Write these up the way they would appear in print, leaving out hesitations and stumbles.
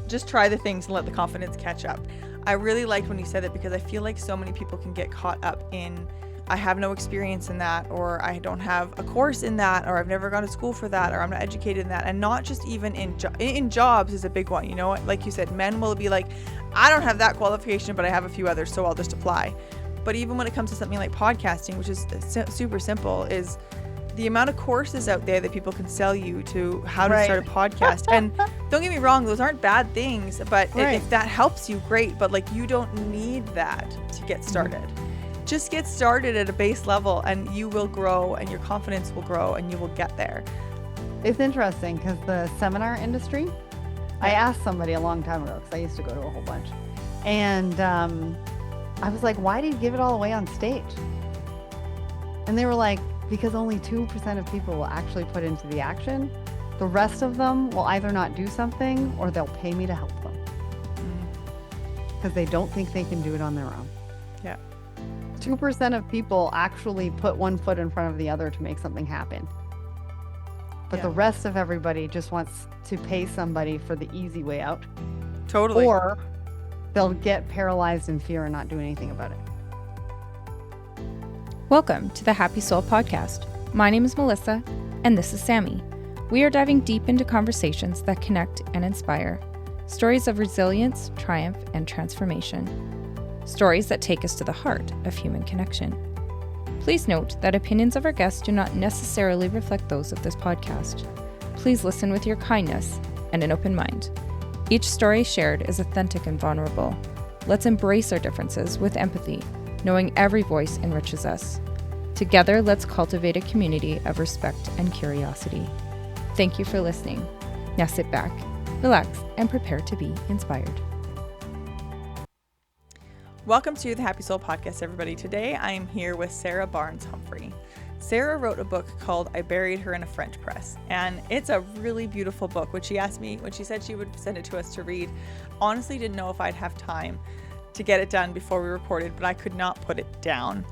just try the things and let the confidence catch up. I really liked when you said that, because I feel like so many people can get caught up in, I have no experience in that, or I don't have a course in that, or I've never gone to school for that, or I'm not educated in that. And not just even in jobs is a big one. You know, like you said, men will be like, I don't have that qualification, but I have a few others, so I'll just apply. But even when it comes to something like podcasting, which is super simple, is the amount of courses out there that people can sell you to how to start a podcast. And don't get me wrong, those aren't bad things, but if that helps you, great. But like, you don't need that to get started. Just get started at a base level and you will grow, and your confidence will grow, and you will get there. It's interesting because the seminar industry, I asked somebody a long time ago, because I used to go to a whole bunch. And I was like, why do you give it all away on stage? And they were like, because only 2% of people will actually put into the action. The rest of them will either not do something, or they'll pay me to help them. Because they don't think they can do it on their own. Yeah. 2% of people actually put one foot in front of the other to make something happen. But the rest of everybody just wants to pay somebody for the easy way out. Totally. Or they'll get paralyzed in fear and not do anything about it. Welcome to the Happy Soul Podcast. My name is Melissa, and this is Sammy. We are diving deep into conversations that connect and inspire. Stories of resilience, triumph, and transformation. Stories that take us to the heart of human connection. Please note that opinions of our guests do not necessarily reflect those of this podcast. Please listen with your kindness and an open mind. Each story shared is authentic and vulnerable. Let's embrace our differences with empathy, knowing every voice enriches us. Together, let's cultivate a community of respect and curiosity. Thank you for listening. Now sit back, relax, and prepare to be inspired. Welcome to the Happy Soul Podcast, everybody. Today, I am here with Sarah Barnes-Humphrey. Sarah wrote a book called I Buried Her in a French Press, and it's a really beautiful book, which she asked me, when she said she would send it to us to read. Honestly, didn't know if I'd have time to get it done before we recorded, but I could not put it down.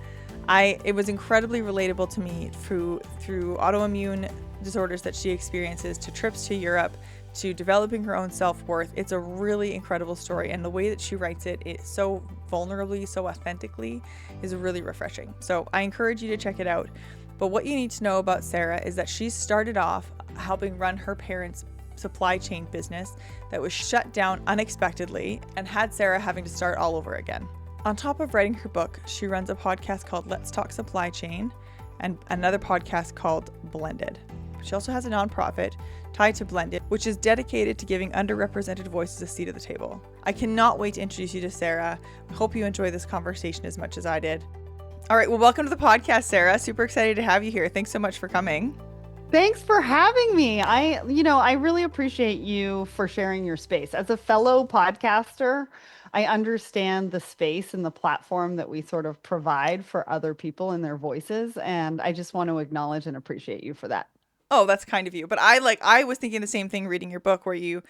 It was incredibly relatable to me through autoimmune disorders that she experiences, to trips to Europe, to developing her own self-worth. It's a really incredible story, and the way that she writes it so vulnerably, so authentically, is really refreshing. So I encourage you to check it out. But what you need to know about Sarah is that she started off helping run her parents' supply chain business that was shut down unexpectedly and had Sarah having to start all over again. On top of writing her book, she runs a podcast called Let's Talk Supply Chain and another podcast called Blended. She also has a nonprofit tied to Blended, which is dedicated to giving underrepresented voices a seat at the table. I cannot wait to introduce you to Sarah. I hope you enjoy this conversation as much as I did. All right, well, welcome to the podcast, Sarah. Super excited to have you here. Thanks so much for coming. Thanks for having me. I really appreciate you for sharing your space. As a fellow podcaster, I understand the space and the platform that we sort of provide for other people and their voices. And I just want to acknowledge and appreciate you for that. Oh, that's kind of you. But I was thinking the same thing reading your book, where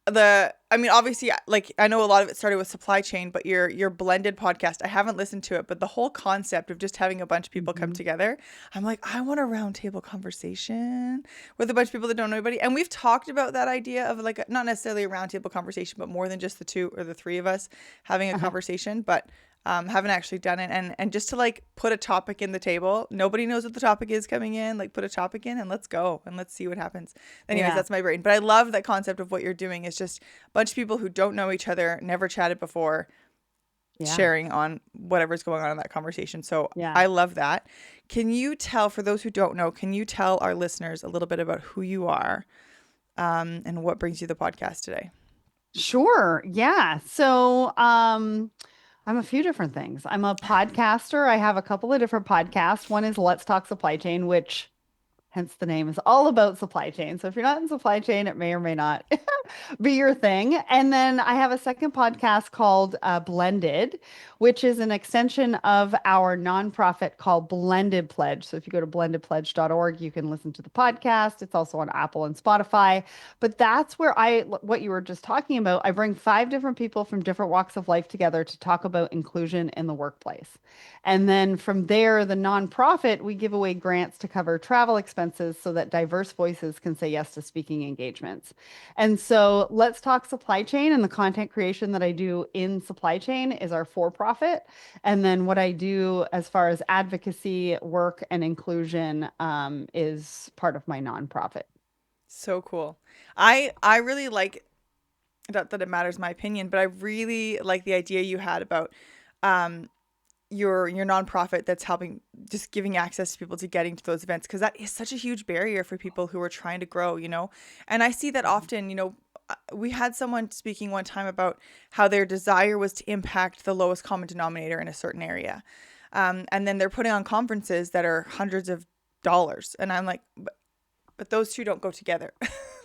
obviously, like, I know a lot of it started with supply chain, but your Blended podcast, I haven't listened to it, but the whole concept of just having a bunch of people come together, I'm like, I want a roundtable conversation with a bunch of people that don't know anybody. And we've talked about that idea of, like, not necessarily a roundtable conversation, but more than just the two or the three of us having a conversation, but haven't actually done it. And just to, like, put a topic in the table. Nobody knows what the topic is coming in. Like, put a topic in and let's go and let's see what happens. Anyways, That's my brain. But I love that concept of what you're doing. Is just a bunch of people who don't know each other, never chatted before, sharing on whatever's going on in that conversation. So I love that. Can you tell, for those who don't know, can you tell our listeners a little bit about who you are and what brings you the podcast today? Sure. Yeah. So, I'm a few different things. I'm a podcaster. I have a couple of different podcasts. One is Let's Talk Supply Chain, which hence the name is all about supply chain. So if you're not in supply chain, it may or may not be your thing. And then I have a second podcast called Blended, which is an extension of our nonprofit called Blended Pledge. So if you go to blendedpledge.org, you can listen to the podcast. It's also on Apple and Spotify. But that's where what you were just talking about, I bring 5 different people from different walks of life together to talk about inclusion in the workplace. And then from there, the nonprofit, we give away grants to cover travel expenses so that diverse voices can say yes to speaking engagements. And so So let's talk supply chain, and the content creation that I do in supply chain is our for profit. And then what I do as far as advocacy work and inclusion is part of my nonprofit. So cool. I really like, not that it matters my opinion, but I really like the idea you had about um your nonprofit that's helping, just giving access to people to getting to those events, because that is such a huge barrier for people who are trying to grow, you know. And I see that often, you know. We had someone speaking one time about how their desire was to impact the lowest common denominator in a certain area, and then they're putting on conferences that are hundreds of dollars, and I'm like, but those two don't go together.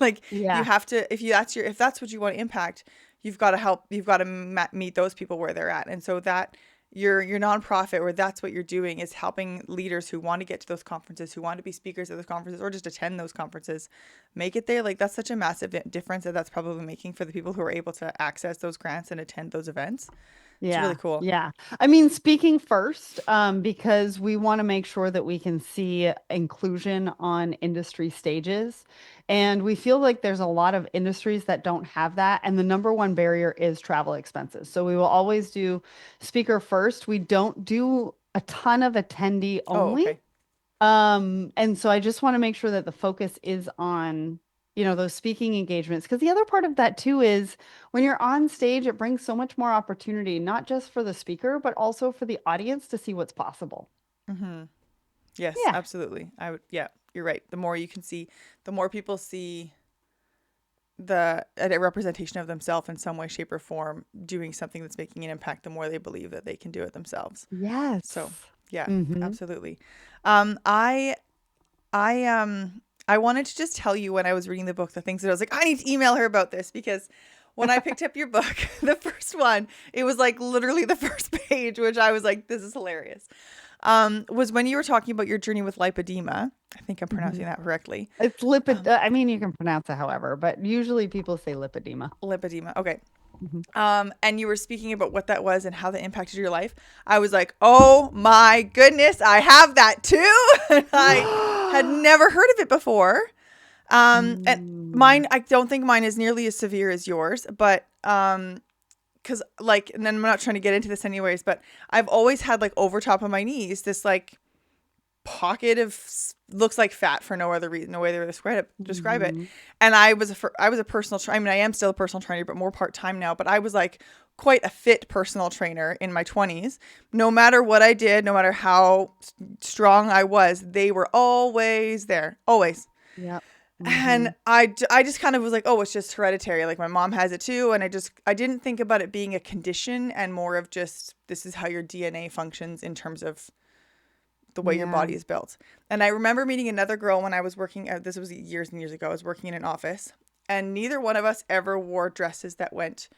Like, you Yeah. have to, if that's what you want to impact, you've got to meet those people where they're at. And so that your nonprofit, where that's what you're doing, is helping leaders who want to get to those conferences, who want to be speakers at those conferences, or just attend those conferences, make it there. Like, that's such a massive difference that that's probably making for the people who are able to access those grants and attend those events. It's really Yeah, cool. yeah. I mean, speaking first, because we want to make sure that we can see inclusion on industry stages. And we feel like there's a lot of industries that don't have that. And the number one barrier is travel expenses. So we will always do speaker first. We don't do a ton of attendee Oh, only. okay. And so I just want to make sure that the focus is on, those speaking engagements. Because the other part of that too is when you're on stage, it brings so much more opportunity, not just for the speaker, but also for the audience to see what's possible. Mm-hmm. Yes, Yeah. absolutely. I would, yeah, you're right. The more you can see, the more people see a representation of themselves in some way, shape, or form doing something that's making an impact, the more they believe that they can do it themselves. So, Yes. yeah, Mm-hmm. absolutely. Um, I, I wanted to just tell you, when I was reading the book, the things that I was like, I need to email her about this, because when I picked up your book, the first one, it was like literally the first page, which I was like, this is hilarious. Was when you were talking about your journey with lipedema. I think I'm Mm-hmm. pronouncing that correctly. It's lipid. I mean, you can pronounce it however, but usually people say lipedema. Lipedema. Okay. Mhm. And you were speaking about what that was and how that impacted your life. I was like, oh my goodness, I have that too. And I had never heard of it before. And Mm. mine, I don't think mine is nearly as severe as yours, but, cause like, and then I'm not trying to get into this anyways, but I've always had, like, over top of my knees, this like pocket of looks like fat for no other reason, no way to describe it. Mhm. And I was a personal trainer. I mean, I am still a personal trainer, but more part time now. But I was like quite a fit personal trainer in my 20s. No matter what I did, no matter how strong I was, they were always there, always. Yep. And Mhm. I just kind of was like, oh, it's just hereditary. Like, my mom has it too. And I didn't think about it being a condition, and more of just, this is how your DNA functions in terms of the way your Yeah. body is built. And I remember meeting another girl when I was working at, this was years and years ago, I was working in an office, and neither one of us ever wore dresses that went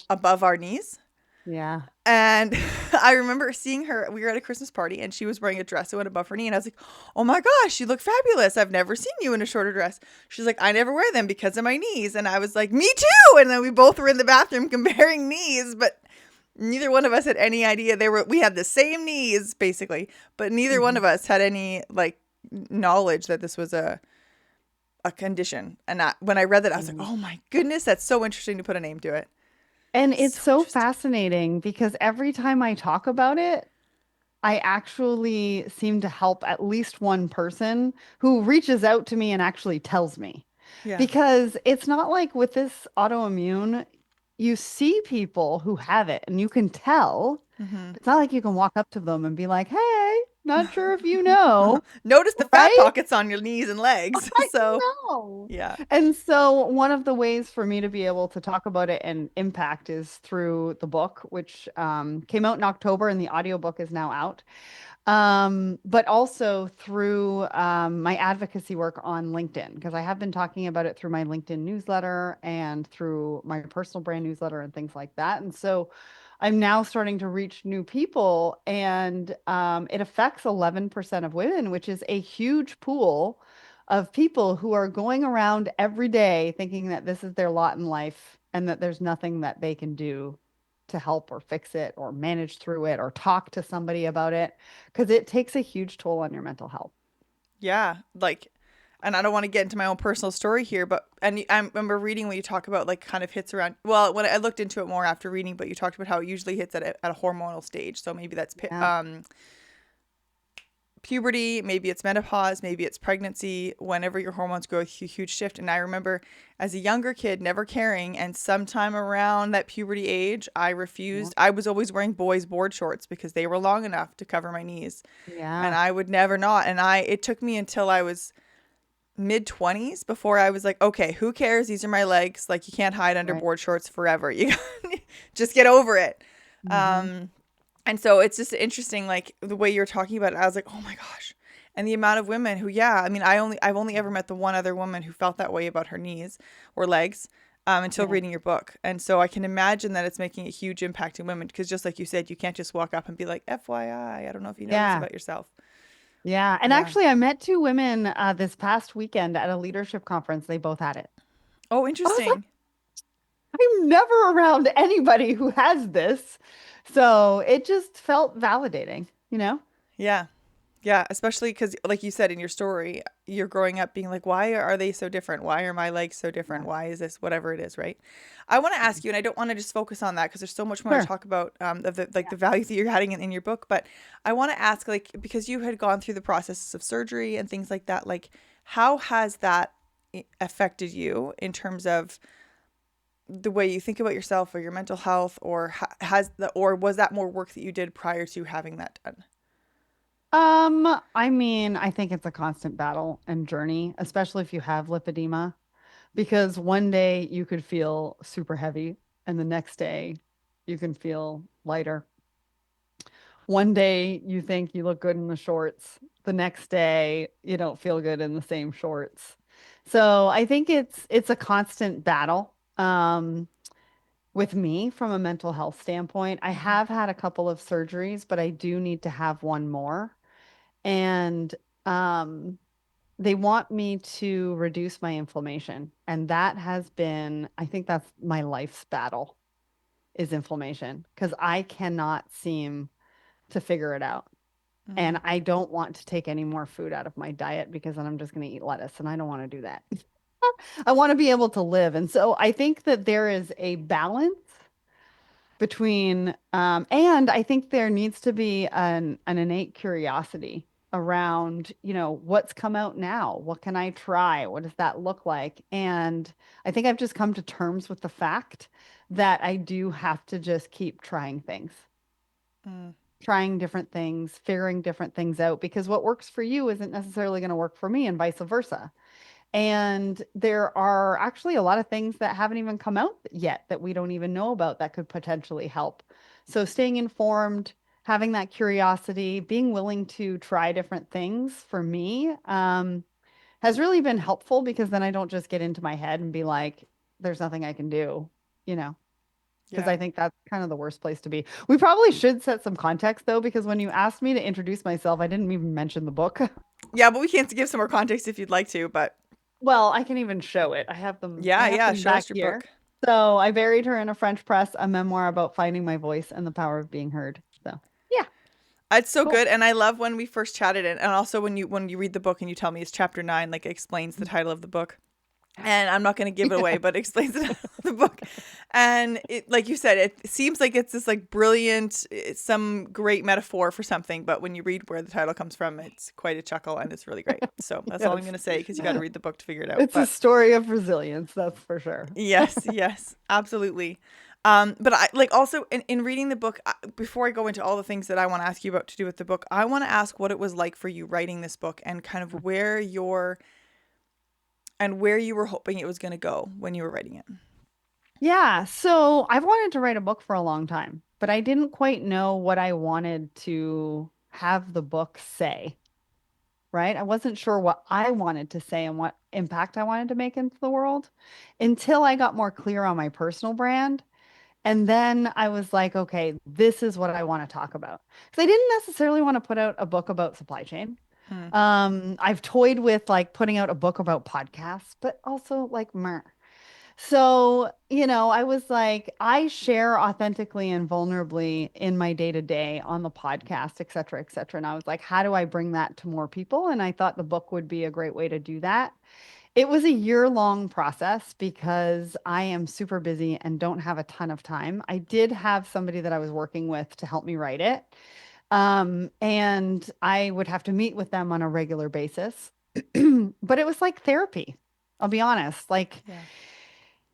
above our knees. Yeah. And I remember seeing her, we were at a Christmas party, and she was wearing a dress that went above her knee. And I was like, oh my gosh, you look fabulous. I've never seen you in a shorter dress. She's like, I never wear them because of my knees. And I was like, me too. And then we both were in the bathroom comparing knees, but neither one of us had any idea we had the same knees basically, but neither one Mhm. of us had any like knowledge that this was a condition. And when I read that, I was like, Mhm. oh my goodness, that's so interesting to put a name to it. And it's So so interesting. fascinating because every time I talk about it, I actually seem to help at least one person who reaches out to me and actually tells me. Yeah. Because it's not like with this autoimmune, you see people who have it and you can tell. Hmm. It's not like you can walk up to them and be like, hey, not sure if you know, Notice the fat right? pockets on your knees and legs. I So know. yeah. And so one of the ways for me to be able to talk about it and impact is through the book, which came out in October and the audiobook is now out. But also through my advocacy work on LinkedIn, because I have been talking about it through my LinkedIn newsletter and through my personal brand newsletter and things like that. And so I'm now starting to reach new people, and it affects 11% of women, which is a huge pool of people who are going around every day thinking that this is their lot in life and that there's nothing that they can do to help or fix it or manage through it or talk to somebody about it because it takes a huge toll on your mental health. Yeah. Like, and I don't want to get into my own personal story here, but I remember reading when you talk about like kind of hits around. Well, when I looked into it more after reading, but you talked about how it usually hits at a hormonal stage. So maybe that's Yeah. puberty, maybe it's menopause, maybe it's pregnancy. Whenever your hormones go a huge shift, and I remember as a younger kid never caring, and sometime around that puberty age, I Yeah. refused. I was always wearing boys' board shorts because they were long enough to cover my knees, and Yeah. I would never not. And it took me until I was mid-20s before I was like, okay, who cares? These are my legs. Like, you can't hide under Right. board shorts forever. You just get over it. Hmm. Um, and so it's just interesting, like the way you're talking about it. I was like, oh my gosh. And the amount of women who, yeah, I mean, I've only ever met the one other woman who felt that way about her knees or legs, until Yeah. reading your book. And so I can imagine that it's making a huge impact in women because just like you said, you can't just walk up and be like, FYI, I don't know if you know this Yeah. about yourself. Yeah. And Yeah. actually, I met two women this past weekend at a leadership conference. They both had it. Oh, I was like, interesting. I'm never around anybody who has this. So it just felt validating, you know? Yeah. Yeah, especially because, like you said in your story, you're growing up being like, why are they so different? Why are my legs so different? Yeah. Why is this whatever it is, right? I want to ask you, and I don't want to just focus on that because there's so much more to Sure. talk about, of the like Yeah. the value that you're adding in your book. But I want to ask, like, because you had gone through the processes of surgery and things like that, like, how has that affected you in terms of the way you think about yourself or your mental health, or or was that more work that you did prior to having that done? I mean, I think it's a constant battle and journey, especially if you have lipedema, because one day you could feel super heavy and the next day you can feel lighter. One day you think you look good in the shorts, the next day you don't feel good in the same shorts. So I think it's a constant battle. With me from a mental health standpoint, I have had a couple of surgeries, but I do need to have one more. And um, they want me to reduce my inflammation. And that has been, I think that's my life's battle is inflammation because I cannot seem to figure it out. Mm, And I don't want to take any more food out of my diet because then I'm just going to eat lettuce and I don't want to do that. I want to be able to live. And so I think that there is a balance between and I think there needs to be an innate curiosity around, what's come out now? What can I try? What does that look like? And I think I've just come to terms with the fact that I do have to just keep trying things, mm, trying different things, figuring different things out because what works for you isn't necessarily going to work for me and vice versa. And there are actually a lot of things that haven't even come out yet that we don't even know about that could potentially help. So staying informed, having that curiosity, being willing to try different things for me has really been helpful because then I don't just get into my head and be like, there's nothing I can do, you know, because yeah. I think that's kind of the worst place to be. We probably should set some context though, because when you asked me to introduce myself, I didn't even mention the book. Yeah, but we can't give some more context if you'd like to, but Well, I can even show it. I yeah, have yeah, them show back us your here. book. So I buried her in a French press, a memoir about finding my voice and the power of being heard. So yeah, It's so cool. good, and I love when we first chatted, and also when you read the book and you tell me it's chapter 9, like it explains the title of the book. And I'm not going to give it away, but it explains the title of the book. And it, like you said, it seems like it's this like brilliant, it's some great metaphor for something, but when you read where the title comes from, it's quite a chuckle and it's really great. So that's all I'm Yes. going to say because you got to read the book to figure it out. It's a But story of resilience, that's for sure. yes, yes, absolutely. But I like also in reading the book, before I go into all the things that I want to ask you about to do with the book, I want to ask what it was like for you writing this book and kind of where you were hoping it was going to go when you were writing it. Yeah, so I've wanted to write a book for a long time, but I didn't quite know what I wanted to have the book say, right? I wasn't sure what I wanted to say and what impact I wanted to make into the world until I got more clear on my personal brand. And then I was like, okay, this is what I want to talk about. Because I didn't necessarily want to put out a book about supply chain. Mm, I've toyed with like putting out a book about podcasts, but also like, meh. So, I was like, I share authentically and vulnerably in my day to day on the podcast, et cetera, et cetera. And I was like, how do I bring that to more people? And I thought the book would be a great way to do that. It was a year-long process because I am super busy and don't have a ton of time. I did have somebody that I was working with to help me write it. And I would have to meet with them on a regular basis. But it was like therapy. I'll be honest. Like, Yeah.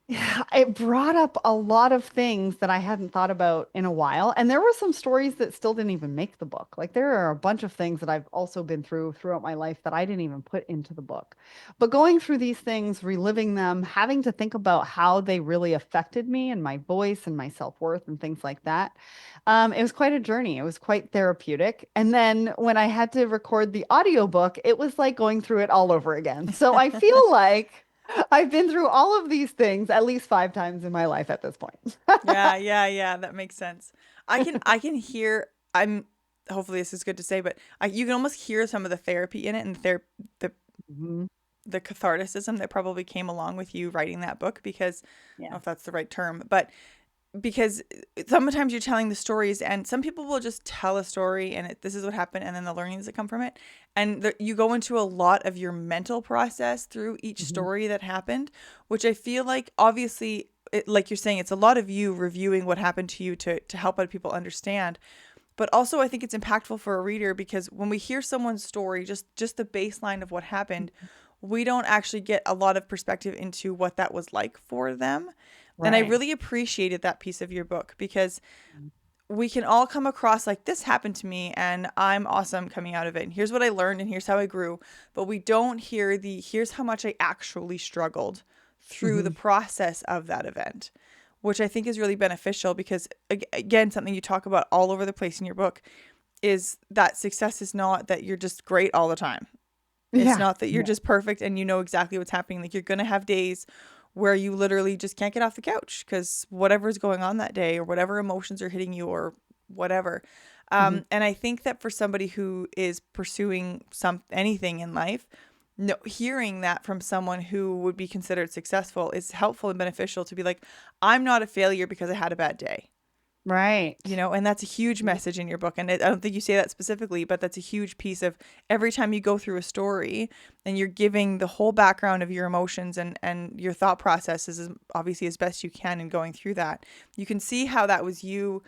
yeah, it brought up a lot of things that I hadn't thought about in a while. And there were some stories that still didn't even make the book. Like there are a bunch of things that I've also been through throughout my life that I didn't even put into the book. But going through these things, reliving them, having to think about how they really affected me and my voice and my self-worth and things like that. It was quite a journey. It was quite therapeutic. And then when I had to record the audiobook, it was like going through it all over again. So I feel like I've been through all of these things at least 5 times in my life at this point. Yeah. That makes sense. I can hear. I'm. Hopefully, this is good to say, but you can almost hear some of the therapy in it and the Mhm. the catharticism that probably came along with you writing that book because I don't know Yeah. if that's the right term, but because sometimes you're telling the stories and some people will just tell a story and this is what happened and then the learnings that come from it and you go into a lot of your mental process through each Mhm. story that happened, which I feel like obviously like you're saying, it's a lot of you reviewing what happened to you to help other people understand, but also I think it's impactful for a reader because when we hear someone's story, just the baseline of what happened, we don't actually get a lot of perspective into what that was like for them. And I Right. really appreciated that piece of your book because we can all come across like this happened to me and I'm awesome coming out of it. And here's what I learned and here's how I grew. But we don't hear here's how much I actually struggled through the Mhm. process of that event, which I think is really beneficial because, again, something you talk about all over the place in your book is that success is not that you're just great all the time. It's Yeah. not that you're Yeah. just perfect and you know exactly what's happening. Like you're going to have days where you literally just can't get off the couch because whatever's going on that day or whatever emotions are hitting you or whatever. Mhm. And I think that for somebody who is pursuing anything in life, no, hearing that from someone who would be considered successful is helpful and beneficial to be like, I'm not a failure because I had a bad day. Right. And that's a huge Yeah. message in your book. And I don't think you say that specifically, but that's a huge piece of every time you go through a story and you're giving the whole background of your emotions and your thought processes as obviously as best you can in going through that. You can see how that was you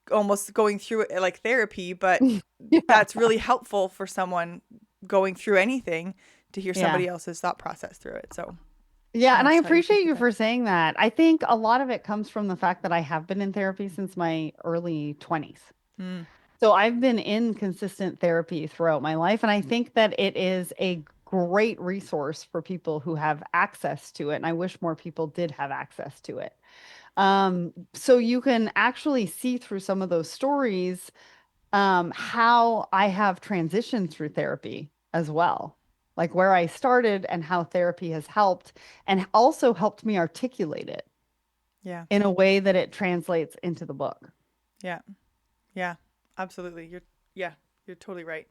almost going through it like therapy, but Yeah. that's really helpful for someone going through anything to hear Yeah. somebody else's thought process through it. So Yeah, and I that's how you appreciate appreciate you that. for saying that. I think a lot of it comes from the fact that I have been in therapy since my early 20s. Mm, So I've been in consistent therapy throughout my life, and I think that it is a great resource for people who have access to it. And I wish more people did have access to it. So you can actually see through some of those stories how I have transitioned through therapy as well, like where I started and how therapy has helped and also helped me articulate it yeah. in a way that it translates into the book. Yeah. Yeah. Absolutely. Yeah, you're totally right.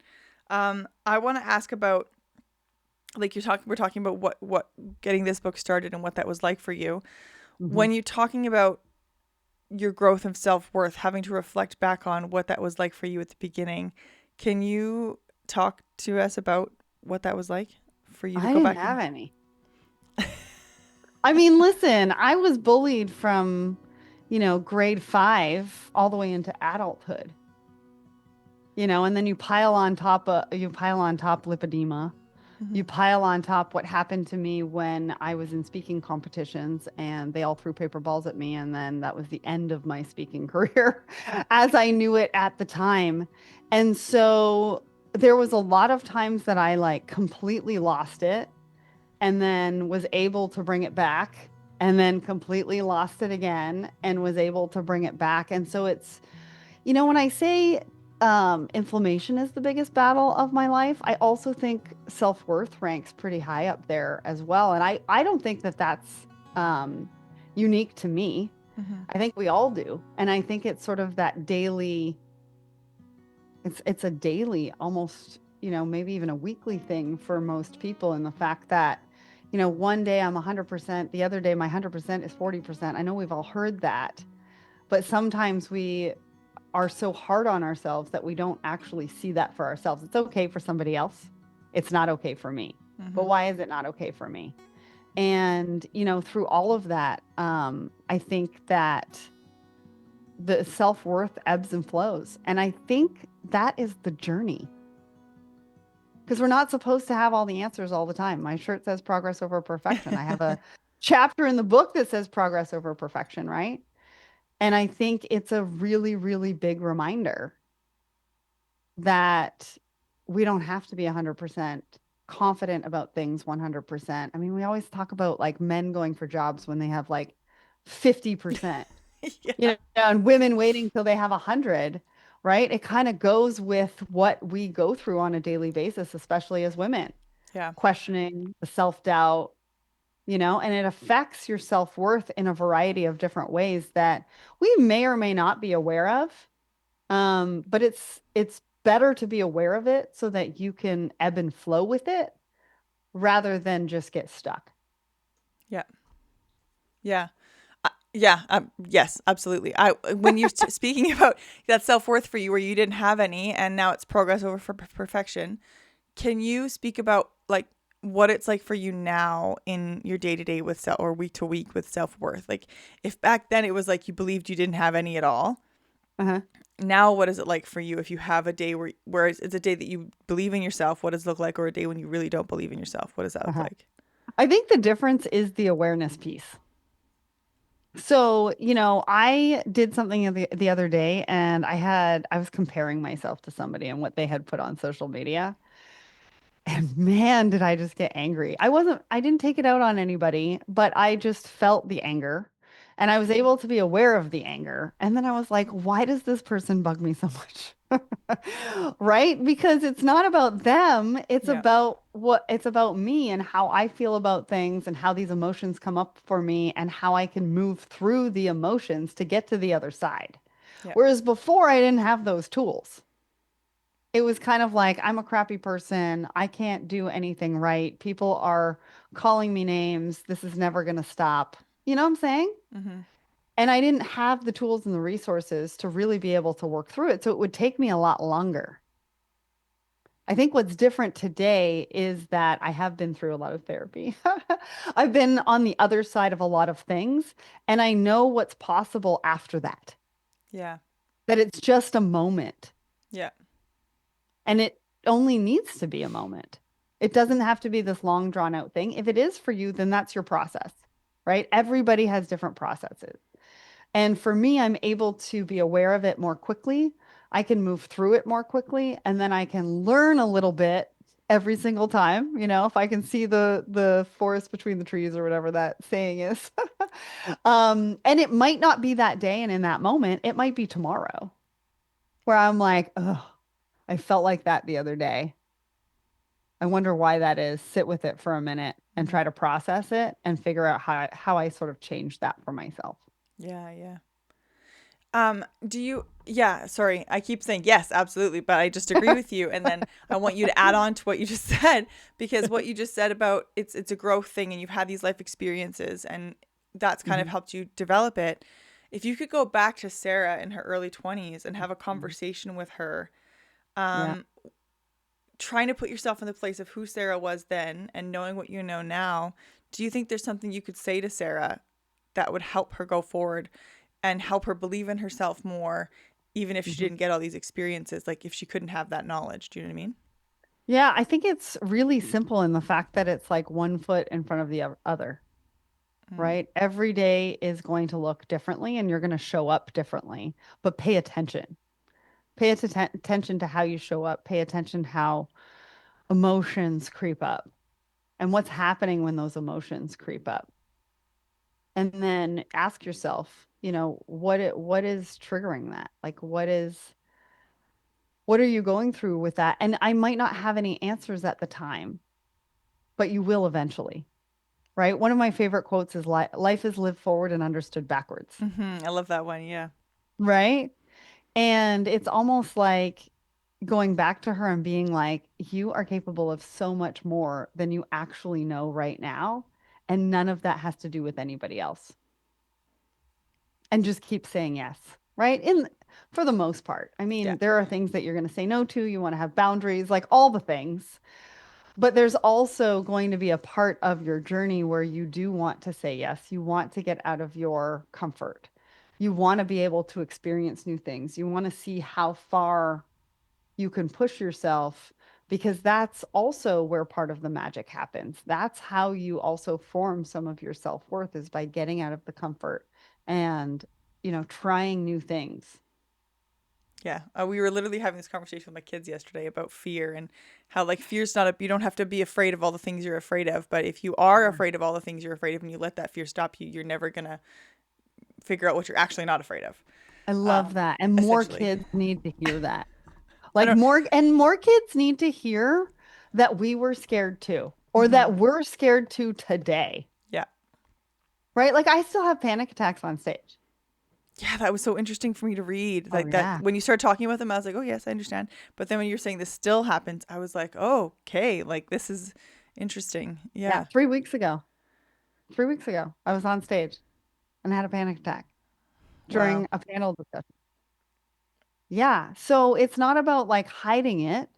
I want to ask about like we're talking about what getting this book started and what that was like for you. Mhm. When you're talking about your growth of self-worth, having to reflect back on what that was like for you at the beginning, can you talk to us about what that was like for you to I go didn't back and have any. I mean, listen, I was bullied from, grade 5 all the way into adulthood, and then you pile on top lipedema. You Mhm. pile on top what happened to me when I was in speaking competitions and they all threw paper balls at me. And then that was the end of my speaking career as I knew it at the time. And so there was a lot of times that I like completely lost it and then was able to bring it back and then completely lost it again and was able to bring it back. And so it's, when I say inflammation is the biggest battle of my life, I also think self-worth ranks pretty high up there as well. And I don't think that that's unique to me. Mhm. I think we all do. And I think it's sort of that daily, it's a daily, almost, maybe even a weekly thing for most people. And the fact that, one day I'm 100%, the other day my 100% is 40%. I know we've all heard that, but sometimes we are so hard on ourselves that we don't actually see that for ourselves. It's okay for somebody else. It's not okay for me. But why is it not okay for me? And, through all of that, I think that the self-worth ebbs and flows. And I think that is the journey. Because we're not supposed to have all the answers all the time. My shirt says progress over perfection. I have a chapter in the book that says progress over perfection, right? And I think it's a really, really big reminder that we don't have to be 100% confident about things 100%. I mean, we always talk about like men going for jobs when they have like 50%, Yeah. and women waiting till they have 100, right? It kind of goes with what we go through on a daily basis, especially as women, Yeah. questioning the self-doubt, and it affects your self-worth in a variety of different ways that we may or may not be aware of. But it's better to be aware of it so that you can ebb and flow with it rather than just get stuck. Yeah. Yeah. Yeah. Yes, absolutely. When you're speaking about that self-worth for you, where you didn't have any, and now it's progress over for perfection, can you speak about like what it's like for you now in your day to day with self, or week to week with self-worth? Like if back then it was like you believed you didn't have any at all, Uh-huh. now what is it like for you if you have a day where it's a day that you believe in yourself? What does it look like? Or a day when you really don't believe in yourself? What does that look Uh-huh. like? I think the difference is the awareness piece. So, I did something the other day and I was comparing myself to somebody and what they had put on social media. And man, did I just get angry. I didn't take it out on anybody, but I just felt the anger. And I was able to be aware of the anger. And then I was like, why does this person bug me so much? Right? Because it's not about them. Yeah. It's about me and how I feel about things and how these emotions come up for me and how I can move through the emotions to get to the other side. Yeah. Whereas before I didn't have those tools. It was kind of like, I'm a crappy person. I can't do anything right. People are calling me names. This is never going to stop. You know what I'm saying? Mm-hmm. And I didn't have the tools and the resources to really be able to work through it. So it would take me a lot longer. I think what's different today is that I have been through a lot of therapy. I've been on the other side of a lot of things, and I know what's possible after that, Yeah. that it's just a moment. Yeah. And it only needs to be a moment. It doesn't have to be this long drawn out thing. If it is for you, then that's your process, right? Everybody has different processes. And for me, I'm able to be aware of it more quickly. I can move through it more quickly, and then I can learn a little bit every single time, if I can see the forest between the trees or whatever that saying is. And it might not be that day and in that moment, it might be tomorrow where I'm like, oh, I felt like that the other day. I wonder why that is. Sit with it for a minute and Mm-hmm. try to process it and figure out how I sort of change that for myself. Yeah. Yeah. Yeah, sorry, I keep saying yes, absolutely, but I just agree with you. And then I want you to add on to what you just said, because what you just said about it's a growth thing and you've had these life experiences and that's kind of Mhm. helped you develop it. If you could go back to Sarah in her early 20s and have a Mhm. conversation with her, Yeah. um, trying to put yourself in the place of who Sarah was then and knowing what you know now, do you think there's something you could say to Sarah that would help her go forward and help her believe in herself more, even if she Mhm. didn't get all these experiences, like if she couldn't have that knowledge? Do you know what I mean? Yeah, I think it's really simple in the fact that it's like one foot in front of the other, Mm. right? Every day is going to look differently and you're going to show up differently, but pay attention. Attention to how you show up. Pay attention how emotions creep up and what's happening when those emotions creep up. And then ask yourself, what is triggering that? Like what are you going through with that? And I might not have any answers at the time, but you will eventually, right? One of my favorite quotes is life is lived forward and understood backwards, I love that one. Yeah. right? And it's almost like going back to her and being like, you are capable of so much more than you actually know right now. And none of that has to do with anybody else. And just keep saying yes, right? For the most part. I mean, there are things that you're going to say no to. You want to have boundaries, like all the things. But there's also going to be a part of your journey where you do want to say yes. You want to get out of your comfort. You want to be able to experience new things. You want to see how far you can push yourself, because that's also where part of the magic happens. That's how you also form some of your self-worth, is by getting out of the comfort and, trying new things. Yeah. We were literally having this conversation with my kids yesterday about fear and how like fear's not you don't have to be afraid of all the things you're afraid of. But if you are afraid of all the things you're afraid of and you let that fear stop you, you're never going to figure out what you're actually not afraid of. I love that. And more essentially. kids need to hear that. I Like don't- more kids need to hear that we were scared too, or that we're scared to today. Yeah. Right? Like I still have panic attacks on stage. Yeah, that was so interesting for me to read. Like yeah. that when you started talking about them, I was like, oh yes, I understand. But then when you're saying this still happens, I was like, oh, okay, like this is interesting. Yeah. 3 weeks ago. 3 weeks ago, I was on stage and had a panic attack during Wow. a panel discussion. Yeah. So it's not about like hiding it.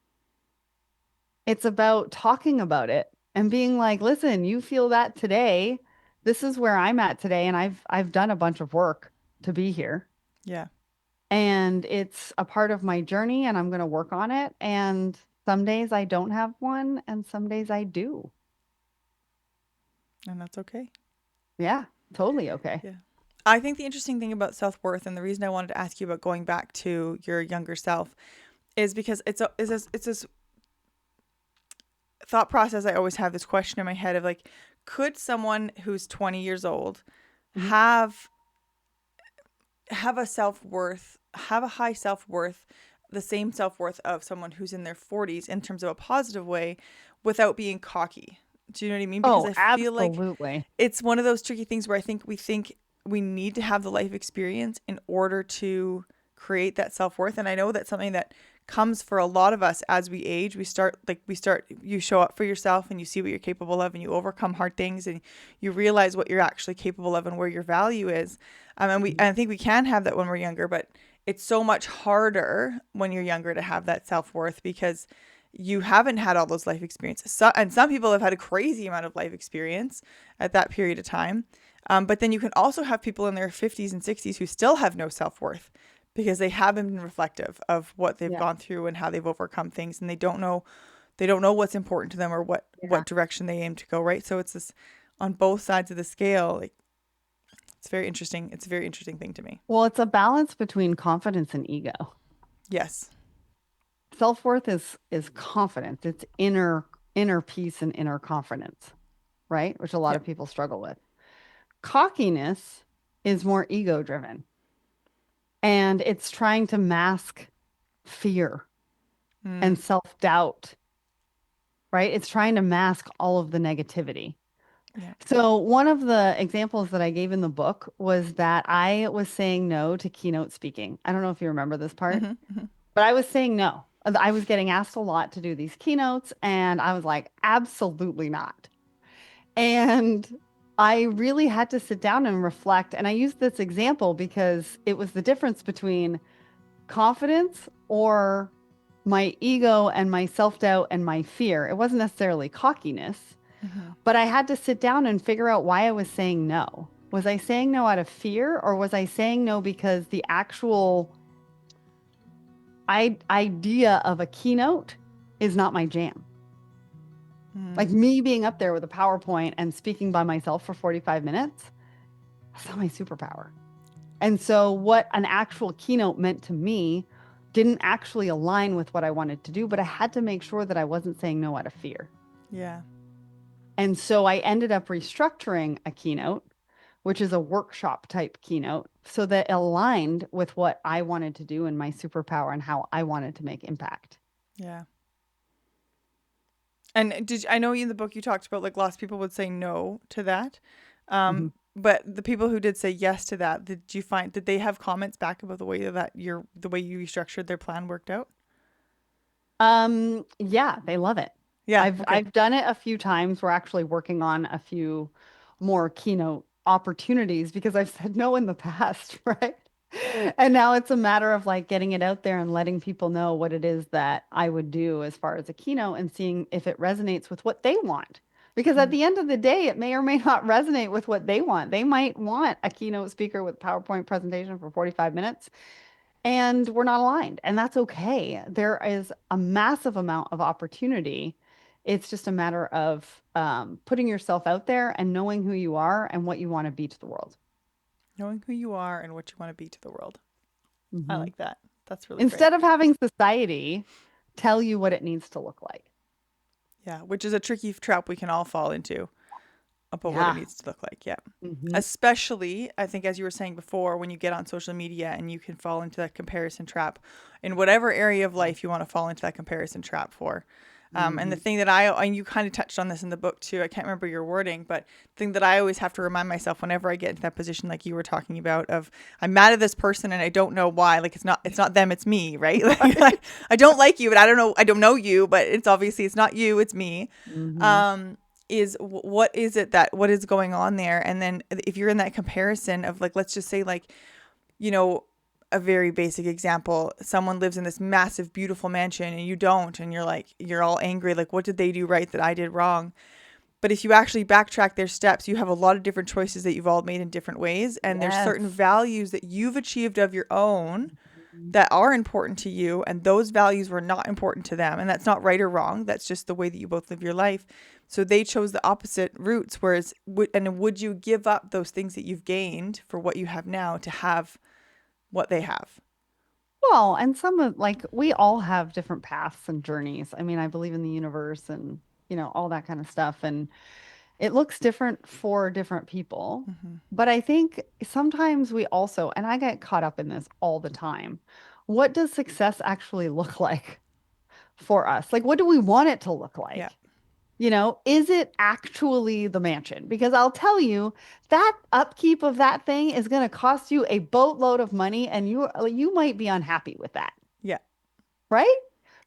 It's about talking about it and being like, listen, you feel that today. This is where I'm at today. And I've done a bunch of work to be here. Yeah. And it's a part of my journey and I'm going to work on it. And some days I don't have one and some days I do. And that's okay. Yeah, totally okay. Yeah. I think the interesting thing about self-worth, and the reason I wanted to ask you about going back to your younger self, is because it's this thought process. I always have this question in my head of like, could someone who's 20 years old have a self-worth, have a high self-worth, the same self-worth of someone who's in their 40s in terms of a positive way, without being cocky? Do you know what I mean? Because I feel absolutely. like it's one of those tricky things where I think we need to have the life experience in order to create that self-worth. And I know that's something that comes for a lot of us as we age. You show up for yourself and you see what you're capable of and you overcome hard things and you realize what you're actually capable of and where your value is. And I think we can have that when we're younger, but it's so much harder when you're younger to have that self-worth because you haven't had all those life experiences. And some people have had a crazy amount of life experience at that period of time. But then you can also have people in their 50s and 60s who still have no self-worth because they haven't been reflective of what they've gone through and how they've overcome things, and they don't know what's important to them or what direction they aim to go, right? So it's this on both sides of the scale. Like, it's very interesting. It's a very interesting thing to me. Well, it's a balance between confidence and ego. Yes. Self-worth is confidence. It's inner peace and inner confidence, right? Which a lot of people struggle with. Cockiness is more ego driven. And it's trying to mask fear and self-doubt, right? It's trying to mask all of the negativity. Yeah. So one of the examples that I gave in the book was that I was saying no to keynote speaking. I don't know if you remember this part, but I was saying no. I was getting asked a lot to do these keynotes, and I was like, absolutely not. And I really had to sit down and reflect. And I used this example because it was the difference between confidence or my ego and my self-doubt and my fear. It wasn't necessarily cockiness, but I had to sit down and figure out why I was saying no. Was I saying no out of fear, or was I saying no because the actual idea of a keynote is not my jam? Like me being up there with a PowerPoint and speaking by myself for 45 minutes, that's not my superpower. And so what an actual keynote meant to me didn't actually align with what I wanted to do, but I had to make sure that I wasn't saying no out of fear. Yeah. And so I ended up restructuring a keynote, which is a workshop type keynote, so that it aligned with what I wanted to do and my superpower and how I wanted to make impact. Yeah. And I know in the book you talked about like lots of people would say no to that. But the people who did say yes to that, did they have comments back about the way you restructured their plan worked out? Yeah, they love it. Yeah. I've Okay. I've done it a few times. We're actually working on a few more keynote opportunities because I've said no in the past, right? And now it's a matter of like getting it out there and letting people know what it is that I would do as far as a keynote and seeing if it resonates with what they want. Because at Mhm. the end of the day, it may or may not resonate with what they want. They might want a keynote speaker with PowerPoint presentation for 45 minutes, and we're not aligned, and that's okay. There is a massive amount of opportunity. It's just a matter of putting yourself out there and knowing who you are and what you want to be to the world. Knowing who you are and what you want to be to the world. I Hmm. like that. That's really great. Instead of having society tell you what it needs to look like. Yeah, which is a tricky trap we can all fall into about what it Yeah. needs to look like. Yeah. Hmm. Especially, I think, as you were saying before, when you get on social media and you can fall into that comparison trap in whatever area of life you want to fall into that comparison trap for. And the Hmm. thing that and you kind of touched on this in the book too, I can't remember your wording, but the thing that I always have to remind myself whenever I get into that position, like you were talking about, of I'm mad at this person and I don't know why. Like it's not them, it's me, right? Like, I don't like you, but I don't know you, but it's not you, it's me. Hmm. Um, what is it what is going on there? And then if you're in that comparison of like, let's just say like, you know, a very basic example, someone lives in this massive, beautiful mansion and you don't, and you're all angry. Like, what did they do right that I did wrong? But if you actually backtrack their steps, you have a lot of different choices that you've all made in different ways. And there's Yes. certain values that you've achieved of your own Mhm. that are important to you. And those values were not important to them. And that's not right or wrong. That's just the way that you both live your life. So they chose the opposite routes. Whereas, would you give up those things that you've gained for what you have now to have what they have? Well, and some of like we all have different paths and journeys. I mean, I believe in the universe and, all that kind of stuff. And it looks different for different people. Hmm. But I think sometimes we also, and I get caught up in this all the time. What does success actually look like for us? Like, what do we want it to look Yeah. like? Is it actually the mansion? Because I'll tell you, that upkeep of that thing is going to cost you a boatload of money, and you might be unhappy with that, Yeah. right?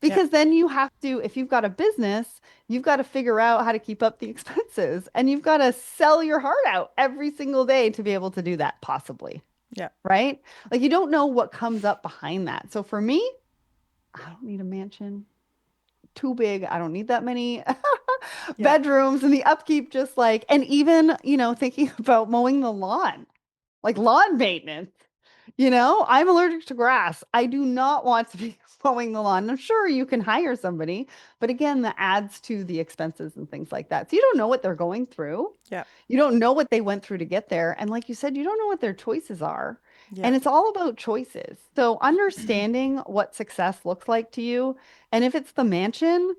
Yeah. Because then you have to, if you've got a business, you've got to figure out how to keep up the expenses, and you've got to sell your heart out every single day to be able to do that, possibly, Yeah. right? Like you don't know what comes up behind that. So for me, I don't need a mansion too big. I don't need that many Yeah. bedrooms and the upkeep, just like, and even, thinking about mowing the lawn, like lawn maintenance. I'm allergic to grass. I do not want to be mowing the lawn. I'm sure you can hire somebody, but again, that adds to the expenses and things like that. So you don't know what they're going through. Yeah. You don't know what they went through to get there. And like you said, you don't know what their choices are. Yeah. And it's all about choices. So understanding what success looks like to you, and if it's the mansion,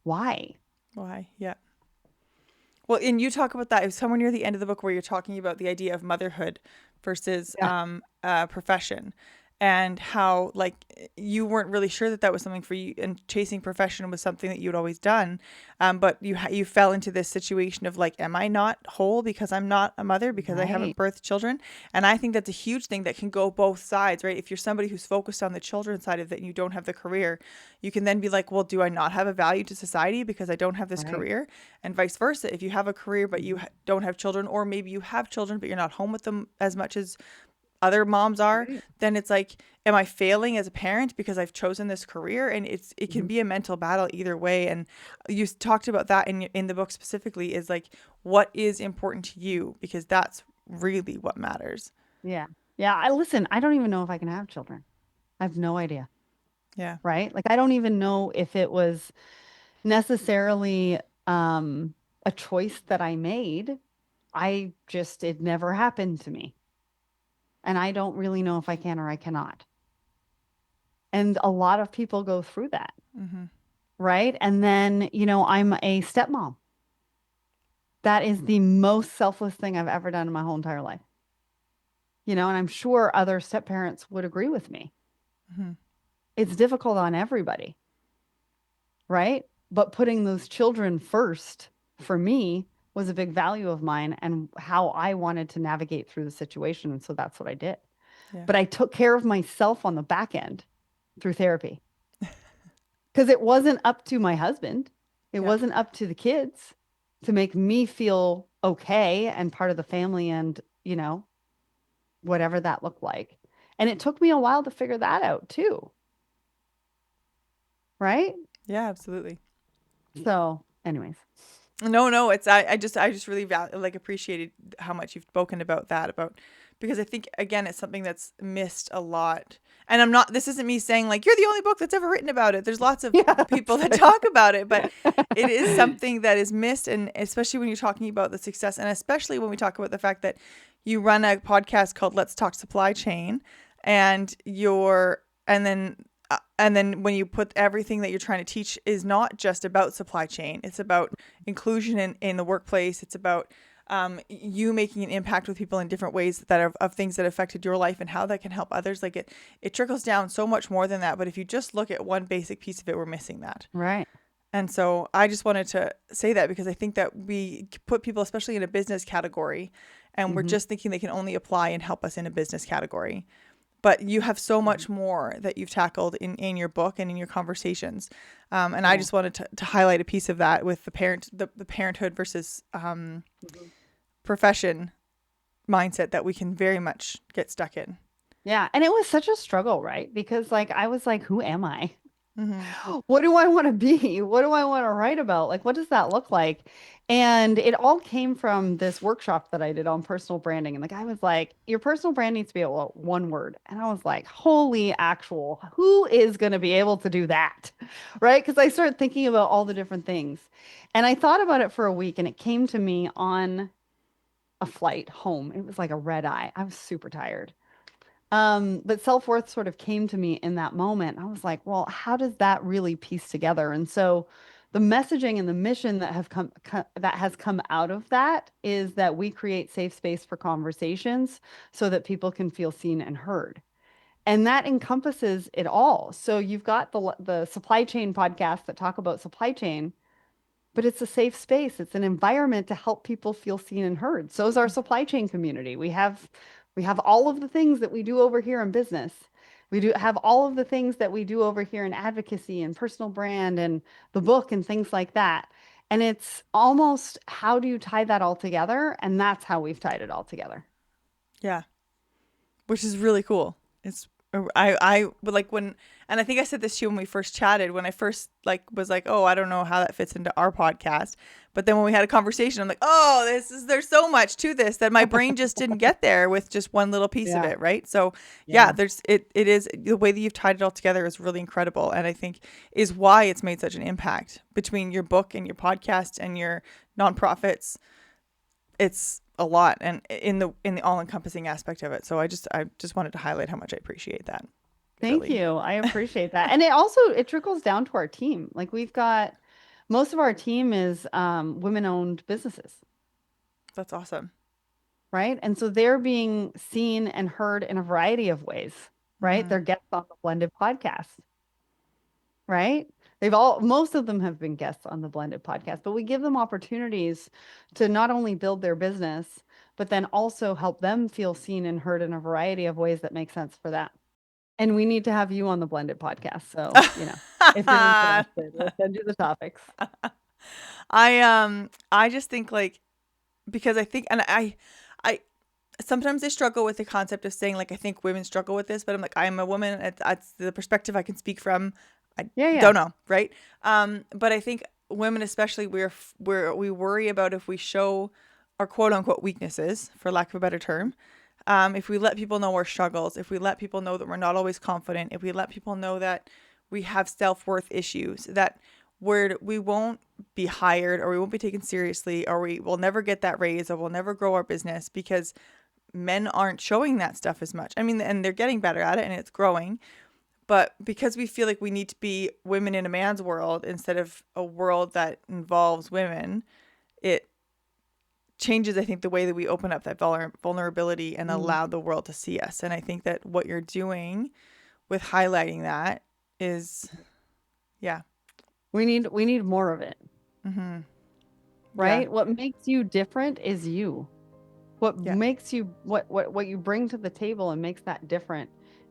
why? Why? Yeah. Well, and you talk about that. It was somewhere near the end of the book where you're talking about the idea of motherhood versus Yeah. profession, and how like you weren't really sure that that was something for you, and chasing profession was something that you'd always done, but you fell into this situation of like, am I not whole because I'm not a mother because I haven't Right. birthed children? And I think that's a huge thing that can go both sides, right? If you're somebody who's focused on the children side of it and you don't have the career, you can then be like, well, do I not have a value to society because I don't have this Right. career? And vice versa. If you have a career but you Mhm. don't have children, or maybe you have children but you're not home with them as much as other moms are, Right. then it's like, am I failing as a parent because I've chosen this career? And it can Mhm. be a mental battle either way. And you talked about that in the book specifically, is like, what is important to you, because that's really what matters. Yeah. Yeah. I don't even know if I can have children. I have no idea. Yeah. Right. Like, I don't even know if it was necessarily a choice that I made. It never happened to me. And I don't really know if I can or I cannot. And a lot of people go through that. Mm-hmm. Right. And then, I'm a stepmom. That is the most selfless thing I've ever done in my whole entire life. And I'm sure other step parents would agree with me. Mm-hmm. It's difficult on everybody, right? But putting those children first for me was a big value of mine and how I wanted to navigate through the situation. And so that's what I did. Yeah. But I took care of myself on the back end through therapy. Because it wasn't up to my husband. It Yeah. wasn't up to the kids to make me feel okay and part of the family and, whatever that looked like. And it took me a while to figure that out too. Right? Yeah, absolutely. So, anyways. No, it's I just really appreciated how much you've spoken about because I think again it's something that's missed a lot. And this isn't me saying like you're the only book that's ever written about it. There's lots of people that talk about it, but it is something that is missed, and especially when you're talking about the success, and especially when we talk about the fact that you run a podcast called Let's Talk Supply Chain, and then when you put everything that you're trying to teach is not just about supply chain, it's about inclusion in the workplace. It's about you making an impact with people in different ways that are of things that affected your life and how that can help others. Like it trickles down so much more than that. But if you just look at one basic piece of it, we're missing that. Right. And so I just wanted to say that because I think that we put people, especially in a business category, and we're just thinking they can only apply and help us in a business category. But you have so much more that you've tackled in your book and in your conversations. And I just wanted to highlight a piece of that with the parenthood versus profession mindset that we can very much get stuck in. Yeah. And it was such a struggle, right? Because I was like, who am I? Mm-hmm. What do I want to be? What do I want to write about? Like, what does that look like? And it all came from this workshop that I did on personal branding. And the guy was like, your personal brand needs to be one word. And I was like, holy actual, who is going to be able to do that? Right? Because I started thinking about all the different things. And I thought about it for a week and it came to me on a flight home. It was like a red eye. I was super tired. But self-worth sort of came to me in that moment. I was like, well, how does that really piece together? And so the messaging and the mission that has come out of that is that we create safe space for conversations so that people can feel seen and heard. And that encompasses it all. So you've got the supply chain podcasts that talk about supply chain, but it's a safe space. It's an environment to help people feel seen and heard. So is our supply chain community. We have all of the things that we do over here in business. We do have all of the things that we do over here in advocacy and personal brand and the book and things like that. And it's almost, how do you tie that all together? And that's how we've tied it all together. Yeah. Which is really cool. I would like and I think I said this to you when we first chatted, when I first was like, oh, I don't know how that fits into our podcast. But then when we had a conversation, I'm like, oh, there's so much to this that my brain just didn't get there with just one little piece of it. Right. So it is the way that you've tied it all together is really incredible. And I think is why it's made such an impact between your book and your podcast and your nonprofits. It's a lot, and in the all-encompassing aspect of it. So I just wanted to highlight how much I appreciate that. Thank you. I appreciate that. And it trickles down to our team. Like we've got most of our team is women-owned businesses. That's awesome. Right. And so they're being seen and heard in a variety of ways. Right. Mm-hmm. They're guests on the Blended podcast. Right. Most of them have been guests on the Blended podcast, but we give them opportunities to not only build their business, but then also help them feel seen and heard in a variety of ways that make sense for that. And we need to have you on the Blended podcast. So, if you're interested, we'll send you the topics. I just think because I think, and I sometimes I struggle with the concept of saying I think women struggle with this, but I'm like, I'm a woman. It's the perspective I can speak from. I don't know. Right. But I think women, especially, we worry about if we show our quote unquote weaknesses, for lack of a better term. If we let people know our struggles, if we let people know that we're not always confident, if we let people know that we have self-worth issues, that we won't be hired or we won't be taken seriously, or we will never get that raise, or we'll never grow our business because men aren't showing that stuff as much. I mean, and they're getting better at it and it's growing. But because we feel like we need to be women in a man's world instead of a world that involves women, it changes, I think, the way that we open up that vulnerability and allow the world to see us. And I think that what you're doing with highlighting that is, we need more of it. Mm-hmm. Right. Yeah. What makes you different is you. What makes you, what you bring to the table and makes that different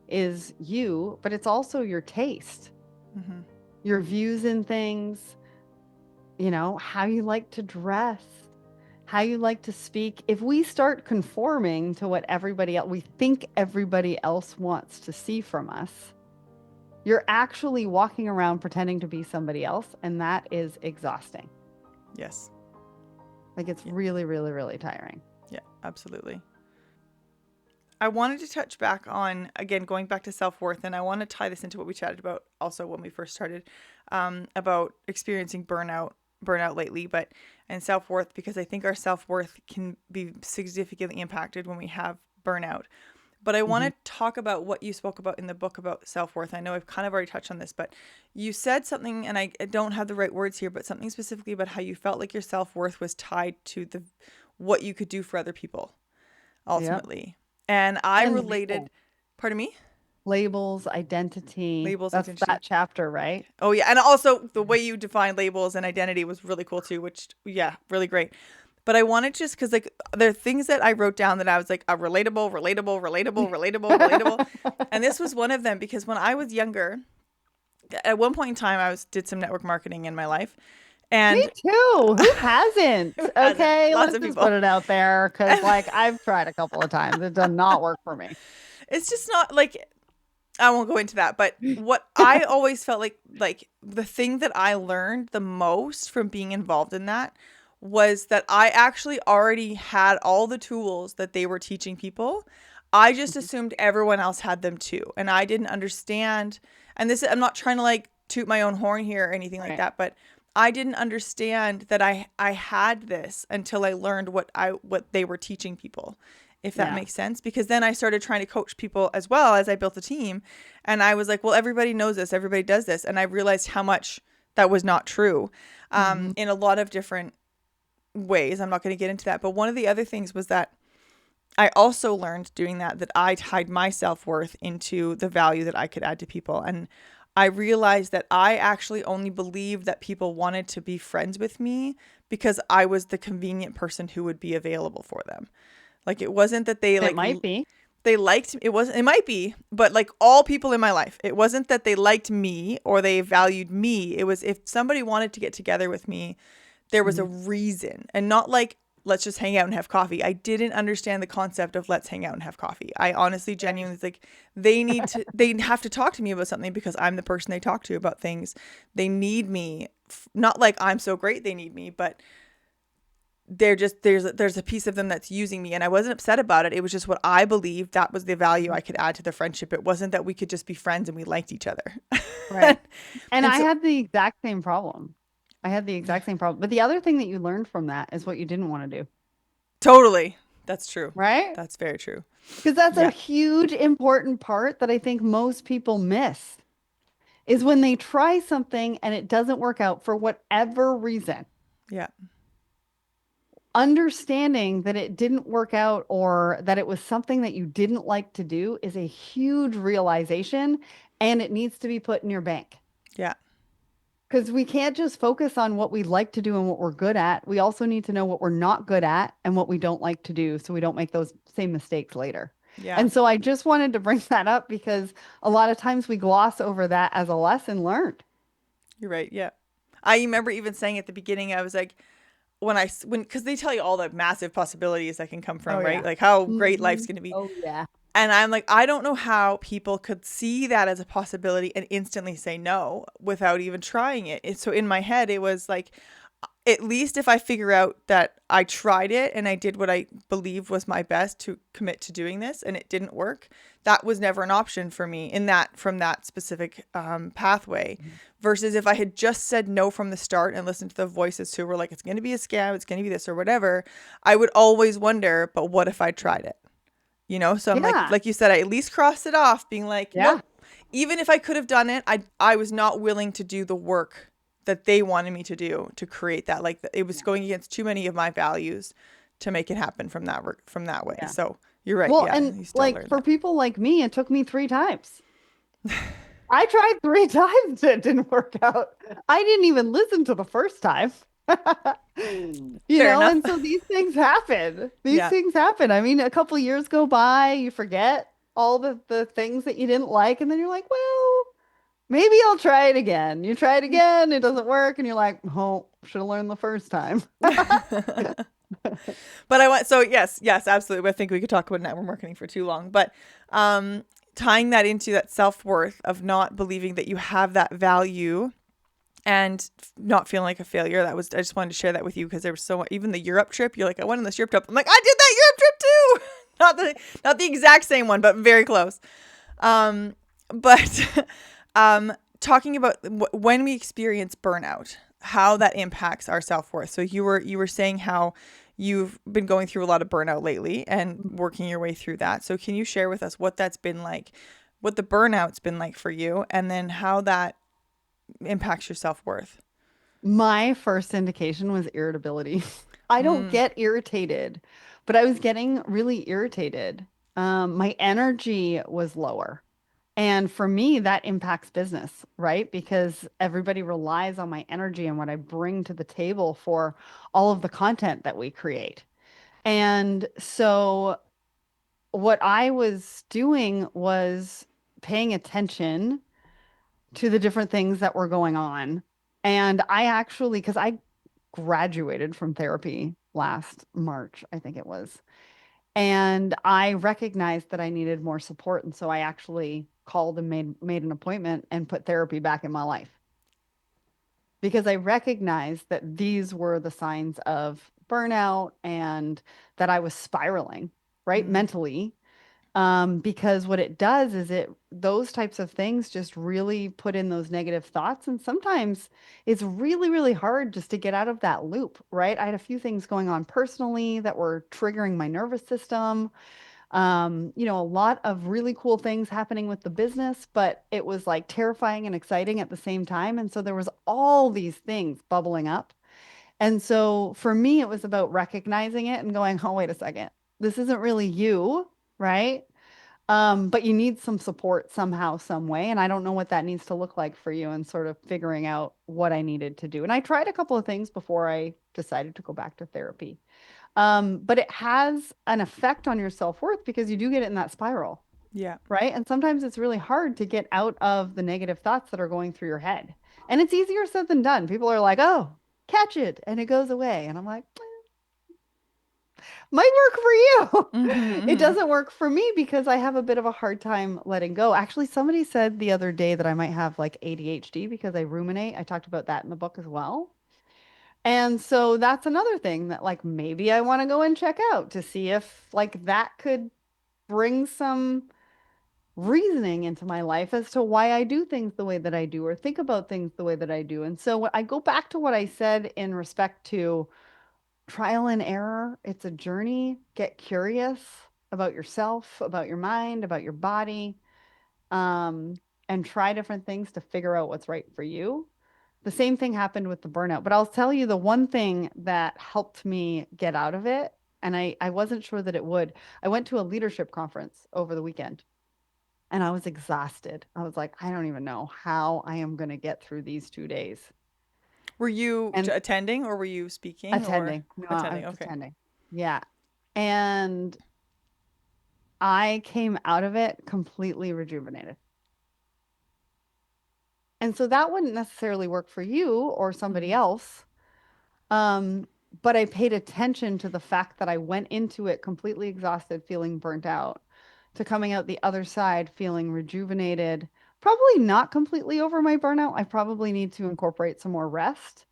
is you, but it's also your taste. Mm-hmm. your views in things, you know, how you like to dress, how you like to speak. If we start conforming to what everybody else, we think everybody else wants to see from us, you're actually walking around pretending to be somebody else. And that is exhausting. Yes. Like it's really, really, really tiring. Yeah, absolutely. I wanted to touch back on, again, going back to self-worth, and I want to tie this into what we chatted about also when we first started, about experiencing burnout lately, and self-worth, because I think our self-worth can be significantly impacted when we have burnout. But I want to talk about what you spoke about in the book about self-worth. I know I've kind of already touched on this, but you said something, and I don't have the right words here, but something specifically about how you felt like your self-worth was tied to what you could do for other people, ultimately. Yep. And I related, pardon me? Labels, identity. That's identity. That chapter, right? Oh, yeah. And also the way you defined labels and identity was really cool too, which, yeah, really great. But I wanted just because like there are things that I wrote down that I was like, relatable. And this was one of them because when I was younger, at one point in time, I did some network marketing in my life. And me too. Who hasn't? Okay, Lots let's of just people. put it out there because like I've tried a couple of times. It does not work for me. It's just not like, I won't go into that, but what I always felt like the thing that I learned the most from being involved in that was that I actually already had all the tools that they were teaching people. I just assumed everyone else had them too. And I didn't understand, and this, I'm not trying to like toot my own horn here or anything like that, but I didn't understand that I had this until I learned what they were teaching people, if that makes sense. Because then I started trying to coach people as well as I built a team. And I was like, well, everybody knows this. Everybody does this. And I realized how much that was not true in a lot of different ways. I'm not going to get into that. But one of the other things was that I also learned doing that I tied my self-worth into the value that I could add to people. And I realized that I actually only believed that people wanted to be friends with me because I was the convenient person who would be available for them. Like it wasn't that they like, it might be, they liked me. It might be, but like all people in my life, it wasn't that they liked me or they valued me. It was if somebody wanted to get together with me, there was a reason, and not like, let's just hang out and have coffee. I didn't understand the concept of let's hang out and have coffee. I honestly, genuinely, like they have to talk to me about something because I'm the person they talk to about things. They need me, not like I'm so great they need me, but there's a piece of them that's using me, and I wasn't upset about it. It was just what I believed that was the value I could add to the friendship. It wasn't that we could just be friends and we liked each other. Right. And I had the exact same problem. But the other thing that you learned from that is what you didn't want to do. Totally. That's true. Right? That's very true. Because that's a huge, important part that I think most people miss is when they try something and it doesn't work out for whatever reason. Yeah. Understanding that it didn't work out or that it was something that you didn't like to do is a huge realization, and it needs to be put in your bank. Yeah. Because we can't just focus on what we like to do and what we're good at. We also need to know what we're not good at and what we don't like to do so we don't make those same mistakes later. Yeah. And so I just wanted to bring that up because a lot of times we gloss over that as a lesson learned. You're right. Yeah. I remember even saying at the beginning, I was like, because they tell you all the massive possibilities that can come from, right? Like how great life's going to be. Oh, yeah. And I'm like, I don't know how people could see that as a possibility and instantly say no without even trying it. So in my head, it was like, at least if I figure out that I tried it and I did what I believed was my best to commit to doing this and it didn't work, that was never an option for me from that specific pathway. Versus if I had just said no from the start and listened to the voices who were like, it's going to be a scam, it's going to be this or whatever, I would always wonder, but what if I tried it? You know, so I'm like you said, I at least crossed it off being like, nope. Even if I could have done it, I was not willing to do the work that they wanted me to do to create that. Like it was going against too many of my values to make it happen from that way. Yeah. So you're right. Well, and like for people like me, it took me 3 times. I tried 3 times. It didn't work out. I didn't even listen to the first time. you Fair know, enough. and so these things happen. Things happen. I mean, a couple years go by, you forget all the things that you didn't like, and then you're like, well, maybe I'll try it again. You try it again, it doesn't work, and you're like, oh, should have learned the first time. But I want, so yes, absolutely. I think we could talk about network marketing for too long, but tying that into that self-worth of not believing that you have that value and not feeling like a failure. I just wanted to share that with you because there was so much, even the Europe trip, you're like, I went on this Europe trip. I'm like, I did that Europe trip too. Not the exact same one, but very close. But talking about when we experience burnout, how that impacts our self-worth. So you were saying how you've been going through a lot of burnout lately and working your way through that. So can you share with us what that's been like, what the burnout's been like for you, and then how that impacts your self-worth? My first indication was irritability. I don't Mm, get irritated, but I was getting really irritated. My energy was lower. And for me, that impacts business, right? Because everybody relies on my energy and what I bring to the table for all of the content that we create. And so what I was doing was paying attention to the different things that were going on. And I actually, because I graduated from therapy last March, I think it was. And I recognized that I needed more support. And so I actually called and made an appointment and put therapy back in my life because I recognized that these were the signs of burnout and that I was spiraling, right? mm, Mentally. Because what it does is those types of things just really put in those negative thoughts. And sometimes it's really, really hard just to get out of that loop, right? I had a few things going on personally that were triggering my nervous system. A lot of really cool things happening with the business, but it was like terrifying and exciting at the same time. And so there was all these things bubbling up. And so for me, it was about recognizing it and going, oh, wait a second. This isn't really you, right? But you need some support somehow, some way. And I don't know what that needs to look like for you and sort of figuring out what I needed to do. And I tried a couple of things before I decided to go back to therapy. But it has an effect on your self-worth because you do get it in that spiral, yeah. right? And sometimes it's really hard to get out of the negative thoughts that are going through your head. And it's easier said than done. People are like, oh, catch it and it goes away. And I'm like, might work for you. Mm-hmm, It mm-hmm. doesn't work for me because I have a bit of a hard time letting go. Actually, somebody said the other day that I might have like ADHD because I ruminate. I talked about that in the book as well. And so that's another thing that like maybe I want to go and check out to see if like that could bring some reasoning into my life as to why I do things the way that I do or think about things the way that I do. And so I go back to what I said in respect to trial and error. It's a journey. Get curious about yourself, about your mind, about your body, um, and try different things to figure out what's right for you. The same thing happened with the burnout, but I'll tell you the one thing that helped me get out of it, and I wasn't sure that it would. I went to a leadership conference over the weekend and I was exhausted. I was like, I don't even know how I am going to get through these 2 days. Were you And attending or were you speaking or attending, no, I attending? was Okay. attending. Yeah. And I came out of it completely rejuvenated. And so that wouldn't necessarily work for you or somebody Mm, else. Um, but I paid attention to the fact that I went into it completely exhausted, feeling burnt out, to coming out the other side feeling rejuvenated. Probably not completely over my burnout. I probably need to incorporate some more rest,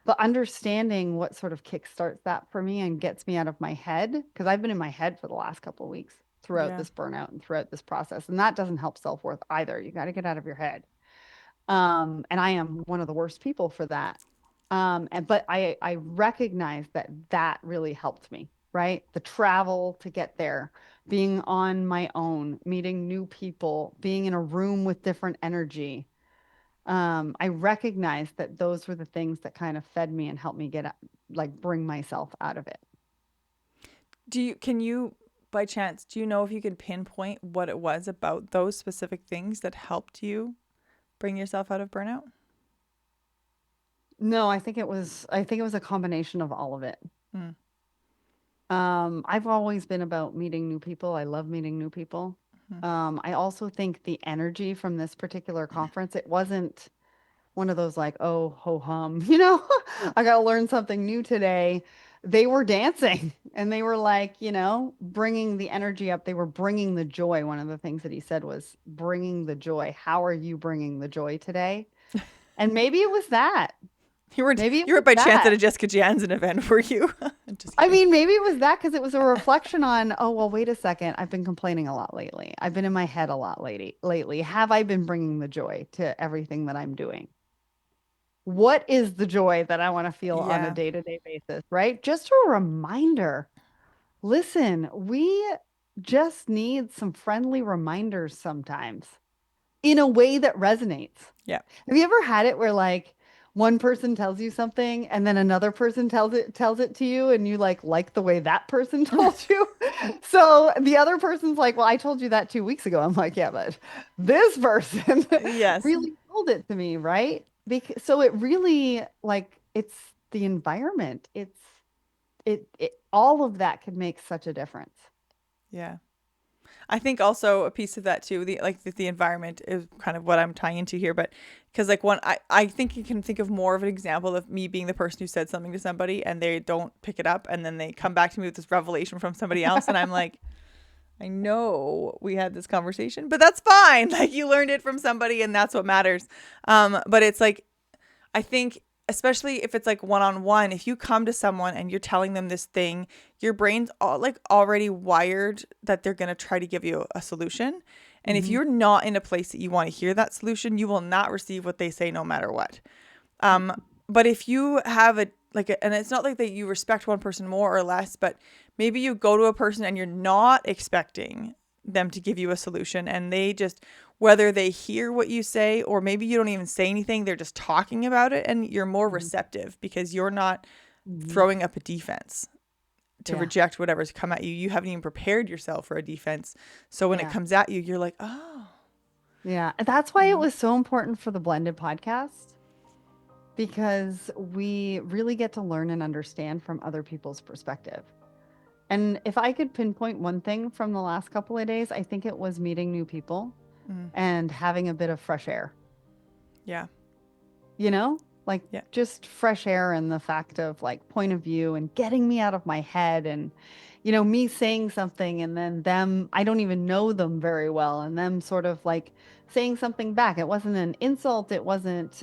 but understanding what sort of kickstarts that for me and gets me out of my head, because I've been in my head for the last couple of weeks throughout yeah. this burnout and throughout this process. And that doesn't help self-worth either. You got to get out of your head. And I am one of the worst people for that. But I recognize that that really helped me, right? The travel to get there, being on my own, meeting new people, being in a room with different energy. I recognize that those were the things that kind of fed me and helped me like bring myself out of it. Can you, by chance, do you know if you could pinpoint what it was about those specific things that helped you bring yourself out of burnout? No, I think it was a combination of all of it. Mm, I've always been about meeting new people. I love meeting new people. I also think the energy from this particular conference, it wasn't one of those like, oh, ho hum, I got to learn something new today. They were dancing and they were like, bringing the energy up. They were bringing the joy. One of the things that he said was bringing the joy. How are you bringing the joy today? And maybe it was that. Maybe it You were was by chance at that. a Jessica Jansen event, were you? Just I kidding. mean, maybe it was that because it was a reflection on, oh, well, wait a second. I've been complaining a lot lately. I've been in my head a lot lately. Have I been bringing the joy to everything that I'm doing? What is the joy that I want to feel on a Yeah. day-to-day basis, right? Just a reminder. Listen, we just need some friendly reminders sometimes in a way that resonates. Yeah. Have you ever had it where like one person tells you something and then another person tells it to you and you like the way that person told you? So the other person's like, "Well, I told you that 2 weeks ago." I'm like, "Yeah, but this person Yes. really told it to me, right?" So it really like it's the environment. It all of that can make such a difference. Yeah. I think also a piece of that too, the environment is kind of what I'm tying into here, but because like I think you can think of more of an example of me being the person who said something to somebody and they don't pick it up and then they come back to me with this revelation from somebody else and I'm like, I know we had this conversation, but that's fine. Like you learned it from somebody and that's what matters. But it's like I think especially if it's like one-on-one, if you come to someone and you're telling them this thing, your brain's already wired that they're going to try to give you a solution. And if Mhm. you're not in a place that you want to hear that solution, you will not receive what they say no matter what. But if you have and it's not like that you respect one person more or less, but maybe you go to a person and you're not expecting them to give you a solution and they just, whether they hear what you say or maybe you don't even say anything, they're just talking about it and you're more Mhm. receptive because you're not Mhm. throwing up a defense to Yeah. reject whatever's come at you. You haven't even prepared yourself for a defense. So when it Yeah. comes at you, you're like, oh, Yeah. And that's why you it know? was so important for the blended podcast because we really get to learn and understand from other people's perspective. And if I could pinpoint one thing from the last couple of days, I think it was meeting new people Mm, and having a bit of fresh air, yeah. you know, like Yeah. just fresh air and the fact of like point of view and getting me out of my head and, me saying something and then them, I don't even know them very well and them sort of like saying something back. It wasn't an insult. It wasn't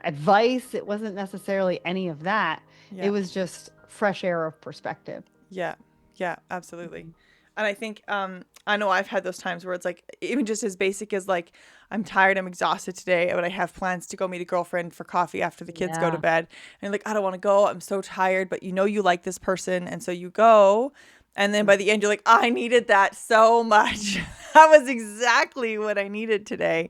advice. It wasn't necessarily any of that. It Yeah. was just fresh air of perspective. Yeah. Yeah, absolutely. Mhm. And I think I know I've had those times where it's like even just as basic as like I'm tired, I'm exhausted today, but I have plans to go meet a girlfriend for coffee after the kids go to Yeah. bed. And you're like, I don't want to go. I'm so tired, but you like this person, and so you go. And then by the end, you're like, I needed that so much. That was exactly what I needed today.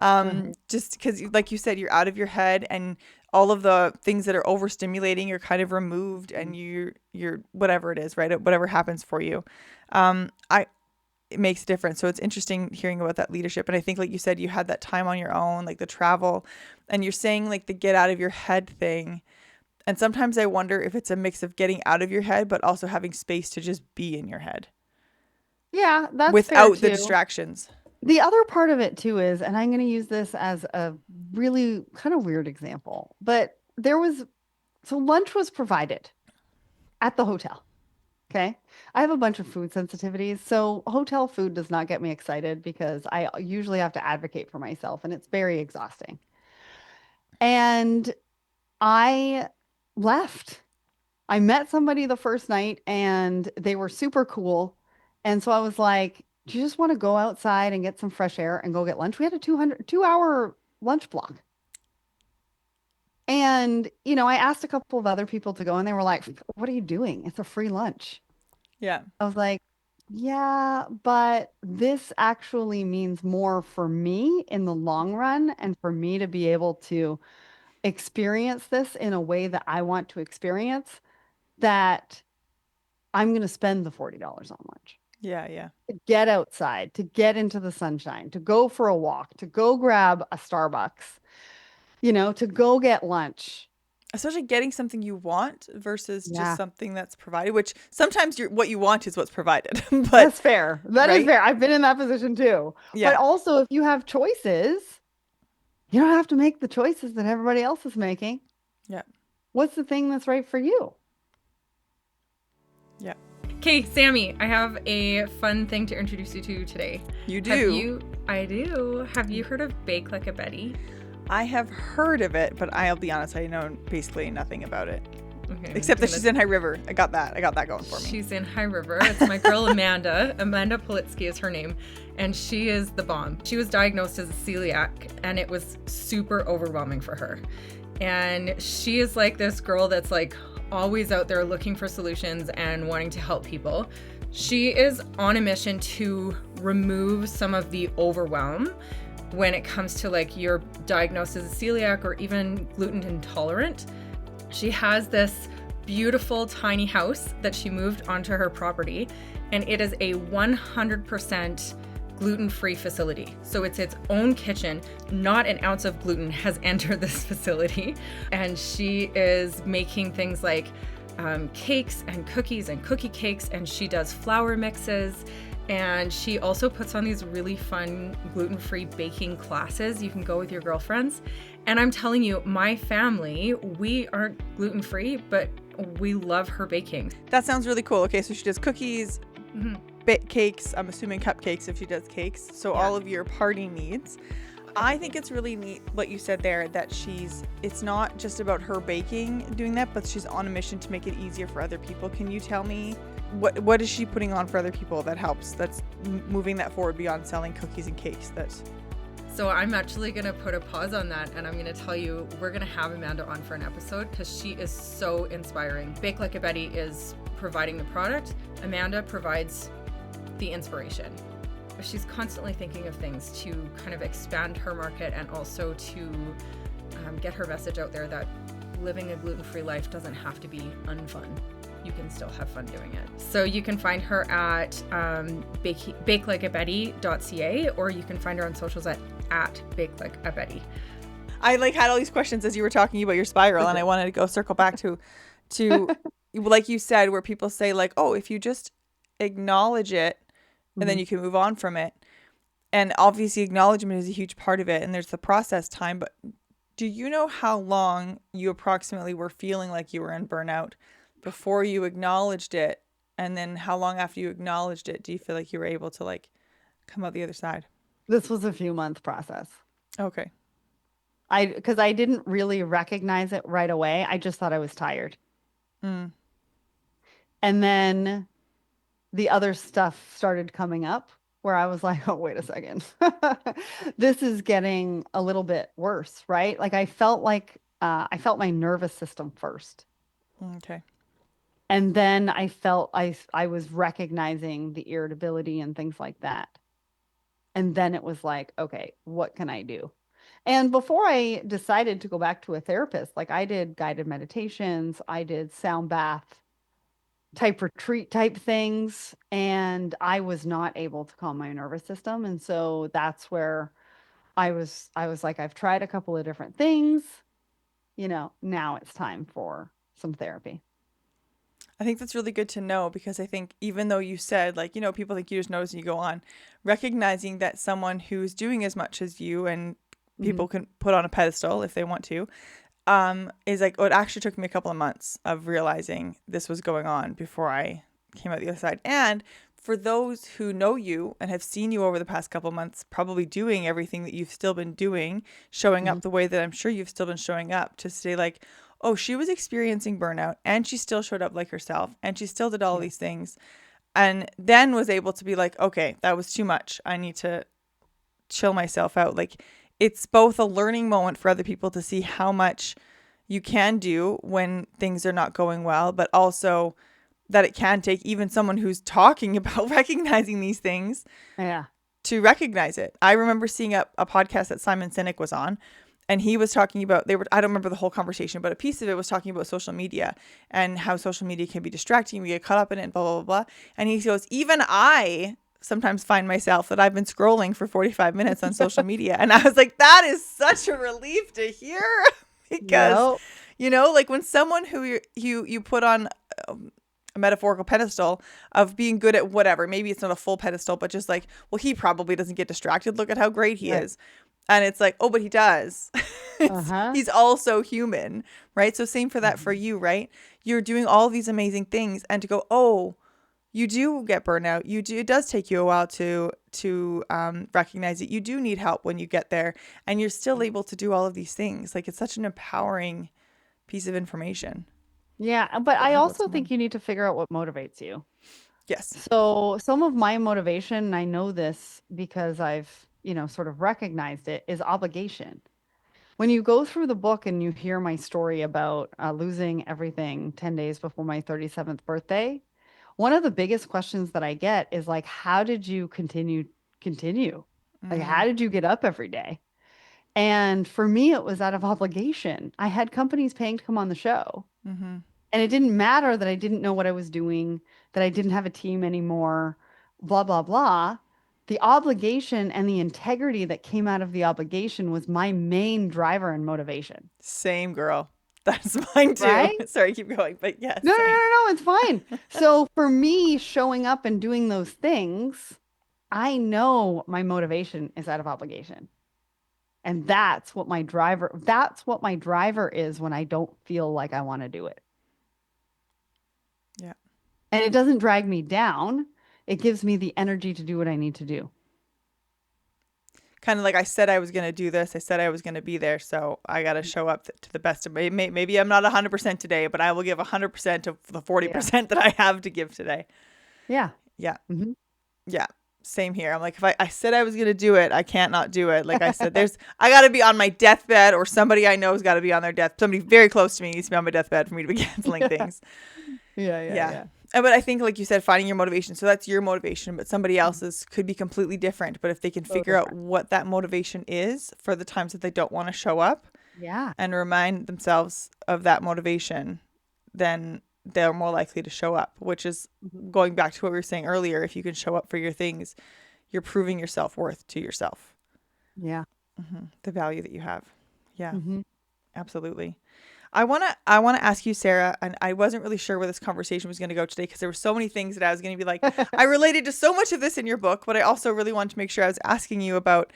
Mhm. Just because, like you said, you're out of your head and all of the things that are overstimulating are kind of removed and you're whatever it is, right? Whatever happens for you. I It makes a difference. So it's interesting hearing about that leadership. And I think, like you said, you had that time on your own, like the travel, and you're saying like the get out of your head thing. And sometimes I wonder if it's a mix of getting out of your head, but also having space to just be in your head Yeah, that's fair without the too. distractions. The other part of it too is, and I'm going to use this as a really kind of weird example, but so lunch was provided at the hotel. Okay. I have a bunch of food sensitivities. So hotel food does not get me excited because I usually have to advocate for myself and it's very exhausting. And I left. I met somebody the first night and they were super cool. And so I was like, do you just want to go outside and get some fresh air and go get lunch? We had a 2-hour lunch block. And, I asked a couple of other people to go and they were like, what are you doing? It's a free lunch. Yeah. I was like, yeah, but this actually means more for me in the long run and for me to be able to experience this in a way that I want to experience that I'm going to spend the $40 on lunch. Yeah. Yeah. To get outside, to get into the sunshine, to go for a walk, to go grab a Starbucks, to go get lunch. especially getting something you want versus Yeah. just something that's provided, which sometimes what you want is what's provided. But That's fair. That is right? fair. I've been in that position too. But Yeah. also, if you have choices, you don't have to make the choices that everybody else is making. Yeah. What's the thing that's right for you? Yeah. Okay, Sammy, I have a fun thing to introduce you to today. You do. I do. Have you heard of Bake Like a Betty? I have heard of it, but I'll be honest, I know basically nothing about it. Okay. Except that she's in High River. I got that going for me. She's in High River. It's my girl Amanda. Amanda Politsky is her name. And she is the bomb. She was diagnosed as a celiac, and it was super overwhelming for her. And she is like this girl that's like always out there looking for solutions and wanting to help people. She is on a mission to remove some of the overwhelm when it comes to like you're diagnosed as a celiac or even gluten intolerant. She has this beautiful tiny house that she moved onto her property, and it is a 100% gluten-free facility. So it's its own kitchen. Not an ounce of gluten has entered this facility. And she is making things like cakes and cookies and cookie cakes, and she does flour mixes. And she also puts on these really fun gluten-free baking classes. You can go with your girlfriends. And I'm telling you, my family, we aren't gluten-free, but we love her baking. That sounds really cool. Okay, so she does cookies, cakes, I'm assuming cupcakes if she does cakes. So all of your party needs. I think it's really neat what you said there, that it's not just about her baking doing that, but she's on a mission to make it easier for other people. Can you tell me what is she putting on for other people that helps, that's moving that forward beyond selling cookies and cakes? So I'm actually going to put a pause on that, and I'm going to tell you we're going to have Amanda on for an episode because she is so inspiring. Bake Like a Betty is providing the product. Amanda provides the inspiration. She's constantly thinking of things to kind of expand her market and also to get her message out there that living a gluten-free life doesn't have to be unfun. You can still have fun doing it. So you can find her at bakelikeabetty.ca, or you can find her on socials at bakelikeabetty. I had all these questions as you were talking about your spiral, and I wanted to go circle back to like you said, where people say like, oh, if you just acknowledge it, and then you can move on from it. And obviously acknowledgement is a huge part of it, and there's the process time. But do you know how long you approximately were feeling like you were in burnout before you acknowledged it? And then how long after you acknowledged it do you feel like you were able to like come out the other side? This was a few month process. Okay. Because I didn't really recognize it right away. I just thought I was tired. And then the other stuff started coming up where I was like, oh, wait a second. This is getting a little bit worse, right? Like I felt my nervous system first. Okay. And then I felt I was recognizing the irritability and things like that. And then it was like, okay, what can I do? And before I decided to go back to a therapist, like I did guided meditations, I did sound bath type retreat type things, and I was not able to calm my nervous system. And so that's where I was like, I've tried a couple of different things, now it's time for some therapy. I think that's really good to know, because I think even though you said people think you just notice and you go on, recognizing that someone who's doing as much as you and people can put on a pedestal if they want to, is like, it actually took me a couple of months of realizing this was going on before I came out the other side. And for those who know you and have seen you over the past couple of months, probably doing everything that you've still been doing, showing up the way that I'm sure you've still been showing up, to say like, oh, she was experiencing burnout and she still showed up like herself and she still did all these things, and then was able to be like, okay, that was too much. I need to chill myself out. Like, it's both a learning moment for other people to see how much you can do when things are not going well, but also that it can take even someone who's talking about recognizing these things to recognize it. I remember seeing a podcast that Simon Sinek was on, and he was talking about, I don't remember the whole conversation, but a piece of it was talking about social media and how social media can be distracting. We get caught up in it and blah, blah, blah, blah. And he goes, even I sometimes find myself that I've been scrolling for 45 minutes on social media. And I was like, that is such a relief to hear, because You know, like when someone who you put on a metaphorical pedestal of being good at whatever, maybe it's not a full pedestal, but just like, well, he probably doesn't get distracted. Look at how great he Right. is. And it's like, oh, but he does. Uh-huh. He's also human, right? So same for that for you, right? You're doing all these amazing things, and to go, oh, you do get burnout. You do. It does take you a while to recognize that you do need help when you get there, and you're still able to do all of these things. Like, it's such an empowering piece of information. Yeah, but to I have with also someone. think you need to figure out what motivates you. Yes. So some of my motivation, and I know this because I've, sort of recognized it, is obligation. When you go through the book and you hear my story about losing everything 10 days before my 37th birthday, one of the biggest questions that I get is like, how did you continue? Like, how did you get up every day? And for me, it was out of obligation. I had companies paying to come on the show. Mm-hmm. And it didn't matter that I didn't know what I was doing, that I didn't have a team anymore, blah, blah, blah. The obligation and the integrity that came out of the obligation was my main driver and motivation. Same, girl. That's mine too. Right? Sorry, keep going. But yeah, No, no, no, same. no, no, it's fine. So for me, showing up and doing those things, I know my motivation is out of obligation. And that's what my driver is when I don't feel like I want to do it. Yeah. And it doesn't drag me down. It gives me the energy to do what I need to do. Kind of like I said I was going to do this. I said I was going to be there. So I got to show up to the best of me. Maybe I'm not 100% today, but I will give 100% of the 40% that I have to give today. Yeah. Yeah. Mm-hmm. Yeah. Same here. I'm like, if I said I was going to do it, I can't not do it. Like I said, I got to be on my deathbed, or somebody I know has got to be on their death. Somebody very close to me needs to be on my deathbed for me to be canceling things. Yeah. But I think, like you said, finding your motivation. So that's your motivation, but somebody else's could be completely different. But if they can figure out what that motivation is for the times that they don't want to show up, Yeah. and remind themselves of that motivation, then they're more likely to show up, which is going back to what we were saying earlier. If you can show up for your things, you're proving your self-worth to yourself. Yeah. The value that you have. Yeah, Mm-hmm. absolutely. I want to ask you, Sarah, and I wasn't really sure where this conversation was going to go today because there were so many things that I was going to be like, I related to so much of this in your book, but I also really wanted to make sure I was asking you about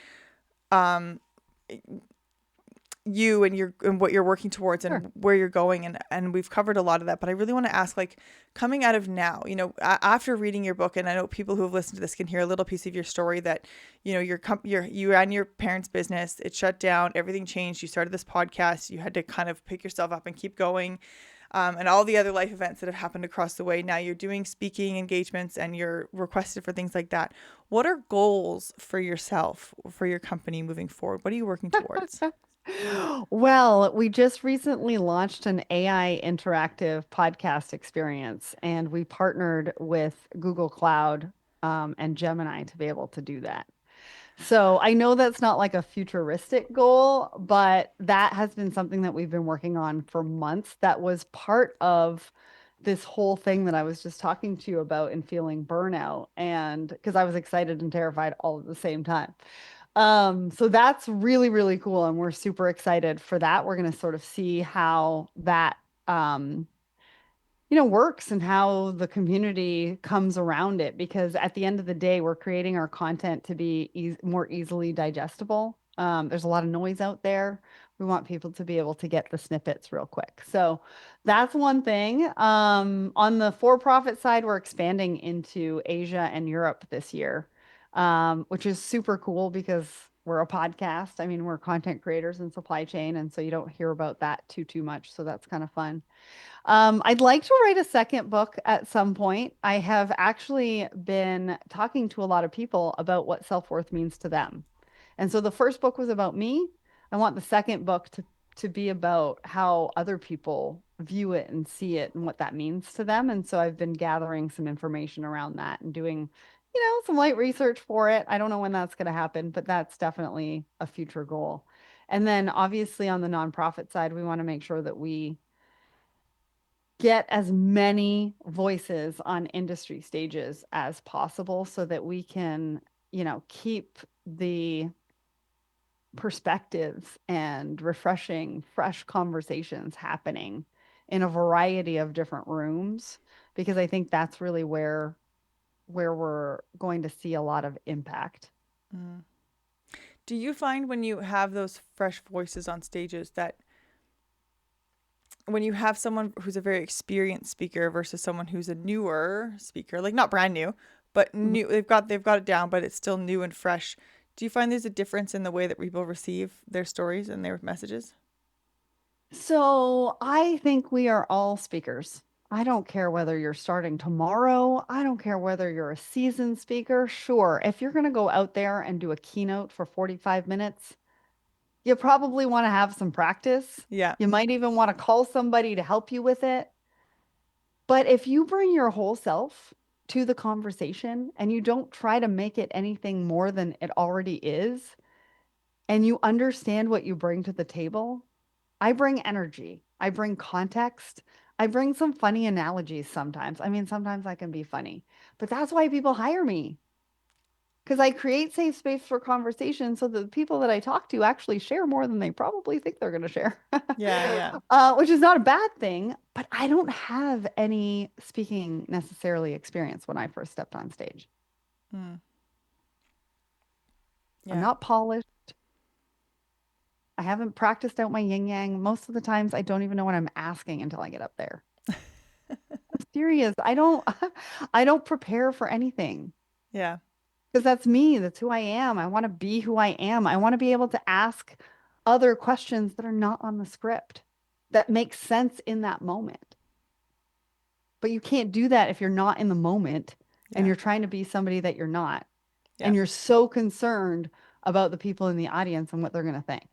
you and what you're working towards and where you're going, and we've covered a lot of that, but I really want to ask, like, coming out of now, after reading your book, and I know people who have listened to this can hear a little piece of your story that, you ran your parents' business, it shut down, everything changed, you started this podcast, you had to kind of pick yourself up and keep going, and all the other life events that have happened across the way. Now you're doing speaking engagements and you're requested for things like that. What are goals for yourself, for your company moving forward? What are you working towards? Well, we just recently launched an AI interactive podcast experience, and we partnered with Google Cloud and Gemini to be able to do that. So I know that's not like a futuristic goal, but that has been something that we've been working on for months. That was part of this whole thing that I was just talking to you about and feeling burnout, and because I was excited and terrified all at the same time. So that's really, really cool. And we're super excited for that. We're going to sort of see how that, works and how the community comes around it. Because at the end of the day, we're creating our content to be more easily digestible. There's a lot of noise out there. We want people to be able to get the snippets real quick. So that's one thing. On the for-profit side, we're expanding into Asia and Europe this year, which is super cool because we're a podcast. I mean, we're content creators in supply chain, and so you don't hear about that too much. So that's kind of fun. I'd like to write a second book at some point. I have actually been talking to a lot of people about what self-worth means to them. And so the first book was about me. I want the second book to be about how other people view it and see it and what that means to them. And so I've been gathering some information around that and doing, some light research for it. I don't know when that's going to happen, but that's definitely a future goal. And then obviously on the nonprofit side, we want to make sure that we get as many voices on industry stages as possible so that we can, keep the perspectives and refreshing, fresh conversations happening in a variety of different rooms, because I think that's really where we're going to see a lot of impact. Mm. Do you find when you have those fresh voices on stages that when you have someone who's a very experienced speaker versus someone who's a newer speaker, like not brand new, but Mhm. new, they've got it down, but it's still new and fresh. Do you find there's a difference in the way that people receive their stories and their messages? So I think we are all speakers. I don't care whether you're starting tomorrow. I don't care whether you're a seasoned speaker. Sure, if you're going to go out there and do a keynote for 45 minutes, you probably want to have some practice. Yeah. You might even want to call somebody to help you with it. But if you bring your whole self to the conversation and you don't try to make it anything more than it already is, and you understand what you bring to the table, I bring energy, I bring context, I bring some funny analogies sometimes. I mean, sometimes I can be funny, but that's why people hire me, because I create safe space for conversation so that the people that I talk to actually share more than they probably think they're going to share, Yeah. Yeah. which is not a bad thing. But I don't have any speaking necessarily experience when I first stepped on stage. Mm. I'm Yeah. not polished. I haven't practiced out my yin yang. Most of the times, I don't even know what I'm asking until I get up there. I'm serious. I don't, I don't prepare for anything. Yeah. Because that's me. That's who I am. I want to be who I am. I want to be able to ask other questions that are not on the script that make sense in that moment. But you can't do that if you're not in the moment and Yeah. you're trying to be somebody that you're not. Yeah. And you're so concerned about the people in the audience and what they're going to think.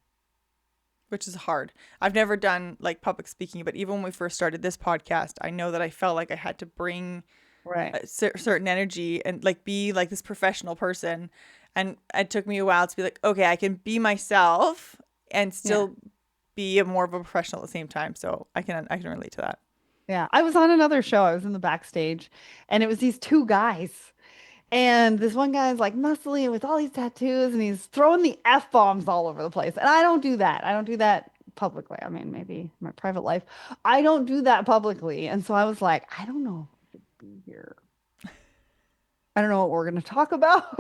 Which is hard. I've never done like public speaking, but even when we first started this podcast, I know that I felt like I had to bring Right. a certain energy and like be like this professional person. And it took me a while to be like, okay, I can be myself and Yeah. still be a more of a professional at the same time. So I can relate to that. Yeah. I was on another show. I was in the backstage and it was these two guys. And this one guy's like muscly with all these tattoos and he's throwing the F bombs all over the place. And I don't do that. I don't do that publicly. I mean, maybe in my private life. I don't do that publicly. And so I was like, I don't know if I should be here. I don't know what we're going to talk about.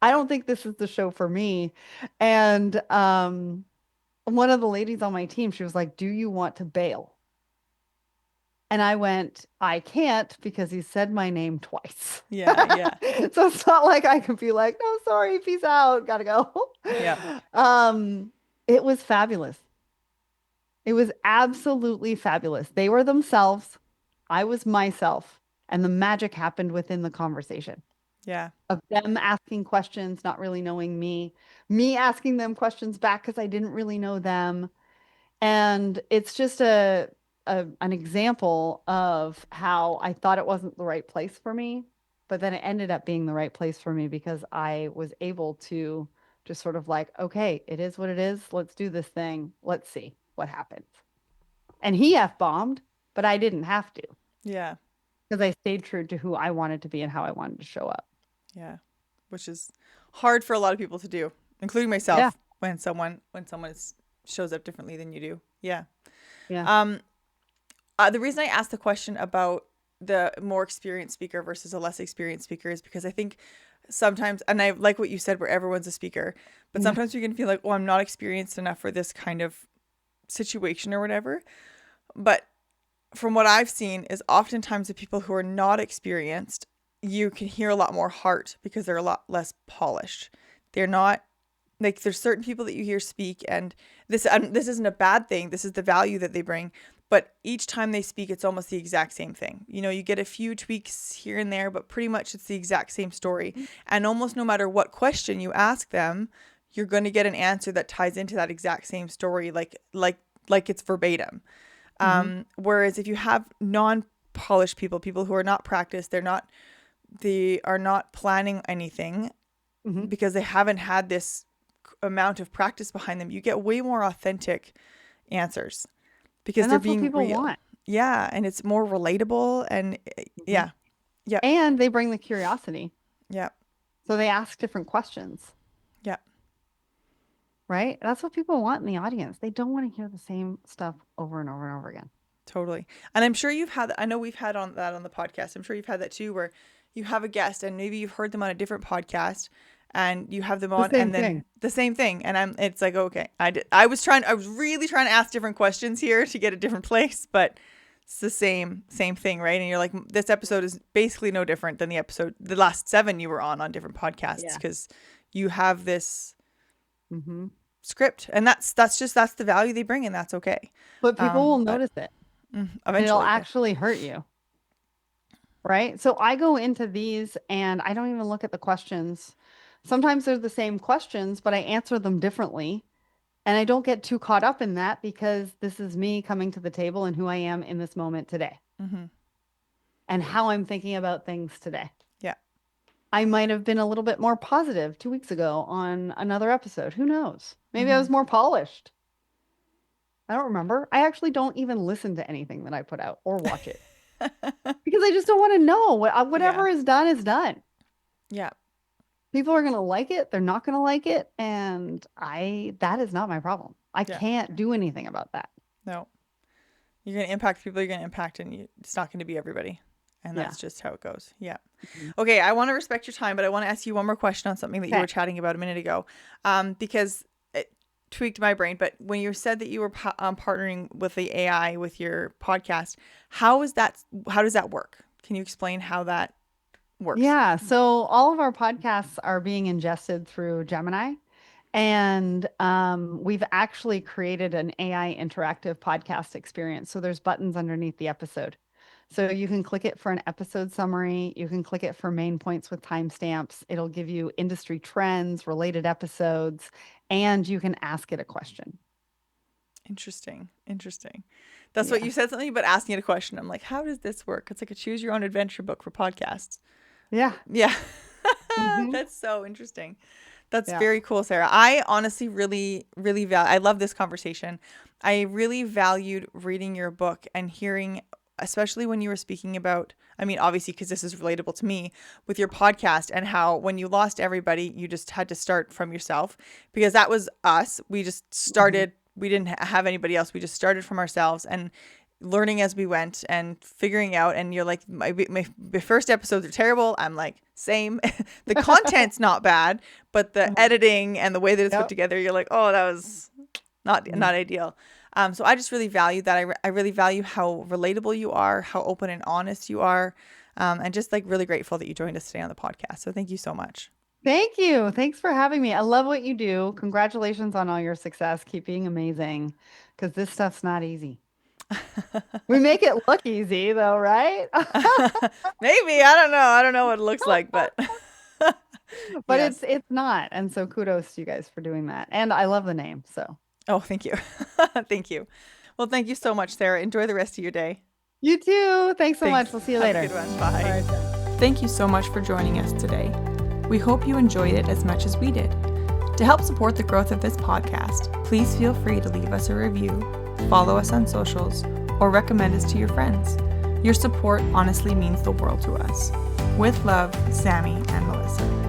I don't think this is the show for me. And one of the ladies on my team, she was like, "Do you want to bail?" And I went, "I can't because he said my name twice." Yeah. Yeah. So it's not like I could be like, "No, sorry, peace out, gotta go." Yeah. It was fabulous. It was absolutely fabulous. They were themselves. I was myself. And the magic happened within the conversation Yeah. of them asking questions, not really knowing me asking them questions back because I didn't really know them. And it's just an example of how I thought it wasn't the right place for me, but then it ended up being the right place for me because I was able to just sort of like, okay, it is what it is. Let's do this thing. Let's see what happens. And he F-bombed, but I didn't have to Yeah. because I stayed true to who I wanted to be and how I wanted to show up. Yeah. Which is hard for a lot of people to do, including myself, Yeah. when someone shows up differently than you do. Yeah. Yeah. The reason I asked the question about the more experienced speaker versus a less experienced speaker is because I think sometimes, and I like what you said, where everyone's a speaker, but Yeah. sometimes you can feel like, oh, I'm not experienced enough for this kind of situation or whatever. But from what I've seen is oftentimes the people who are not experienced, you can hear a lot more heart because they're a lot less polished. They're not like, there's certain people that you hear speak, and this isn't a bad thing. This is the value that they bring. But each time they speak, it's almost the exact same thing. You know, you get a few tweaks here and there, but pretty much it's the exact same story. And almost no matter what question you ask them, you're going to get an answer that ties into that exact same story, like it's verbatim. Whereas if you have non-polished people who are not practiced, they are not planning anything because they haven't had this amount of practice behind them, you get way more authentic answers because And they're that's what being people real. want. Yeah, and it's more relatable, and yeah. And they bring the curiosity. Yeah. So they ask different questions. Yeah. right? That's what people want in the audience. They don't want to hear the same stuff over and over and over again. Totally. And I'm sure you've had, I know we've had on the podcast. I'm sure you've had that too, where you have a guest and maybe you've heard them on a different podcast and you have them on and then the same thing. And it's like, okay, I was really trying to ask different questions here to get a different place, but it's the same thing, right? And you're like, this episode is basically no different than the last 7 you were on different podcasts, because you have this script, and that's the value they bring, and that's okay. But people will notice it. Eventually, it'll actually hurt you. Right? So I go into these and I don't even look at the questions. Sometimes they're the same questions, but I answer them differently. And I don't get too caught up in that, because this is me coming to the table and who I am in this moment today. And how I'm thinking about things today. Yeah. I might have been a little bit more positive 2 weeks ago on another episode. Who knows? Maybe I was more polished. I don't remember. I actually don't even listen to anything that I put out or watch it. Because I just don't want to know. Whatever is done is done. Yeah. People are going to like it. They're not going to like it. And that is not my problem. I can't do anything about that. No. You're going to impact people you're going to impact, and it's not going to be everybody. And that's just how it goes. Yeah. Okay. I want to respect your time, but I want to ask you one more question on something that you were chatting about a minute ago. Because it tweaked my brain. But when you said that you were partnering with the AI with your podcast, how does that work? Can you explain how that works? Yeah. So all of our podcasts are being ingested through Gemini. And we've actually created an AI interactive podcast experience. So there's buttons underneath the episode. So you can click it for an episode summary. You can click it for main points with timestamps. It'll give you industry trends, related episodes, and you can ask it a question. Interesting. That's what you said, something about asking it a question. I'm like, how does this work? It's like a choose your own adventure book for podcasts. Yeah. That's so interesting. That's very cool, Sarah. I honestly really, really I love this conversation. I really valued reading your book and hearing, especially when you were speaking about, I mean, obviously, because this is relatable to me, with your podcast, and how when you lost everybody, you just had to start from yourself, because that was us. We just started, we didn't have anybody else. We just started from ourselves and learning as we went and figuring out. And you're like, my first episodes are terrible. I'm like, same. The content's not bad, but the editing and the way that it's put together, you're like, oh, that was not ideal. So I just really value that. I really value how relatable you are, how open and honest you are, and just like really grateful that you joined us today on the podcast. So thank you so much. Thank you. Thanks for having me. I love what you do. Congratulations on all your success. Keep being amazing, because this stuff's not easy. We make it look easy though, right? Maybe. I don't know what it looks like, but yes. It's not. And so kudos to you guys for doing that. And I love the name. So. Oh, thank you. Thank you. Well, thank you so much, Sarah. Enjoy the rest of your day. You too. Thanks so much. We'll see you later. Have a good one. Bye. Thank you so much for joining us today. We hope you enjoyed it as much as we did. To help support the growth of this podcast, please feel free to leave us a review, follow us on socials, or recommend us to your friends. Your support honestly means the world to us. With love, Sammy and Melissa.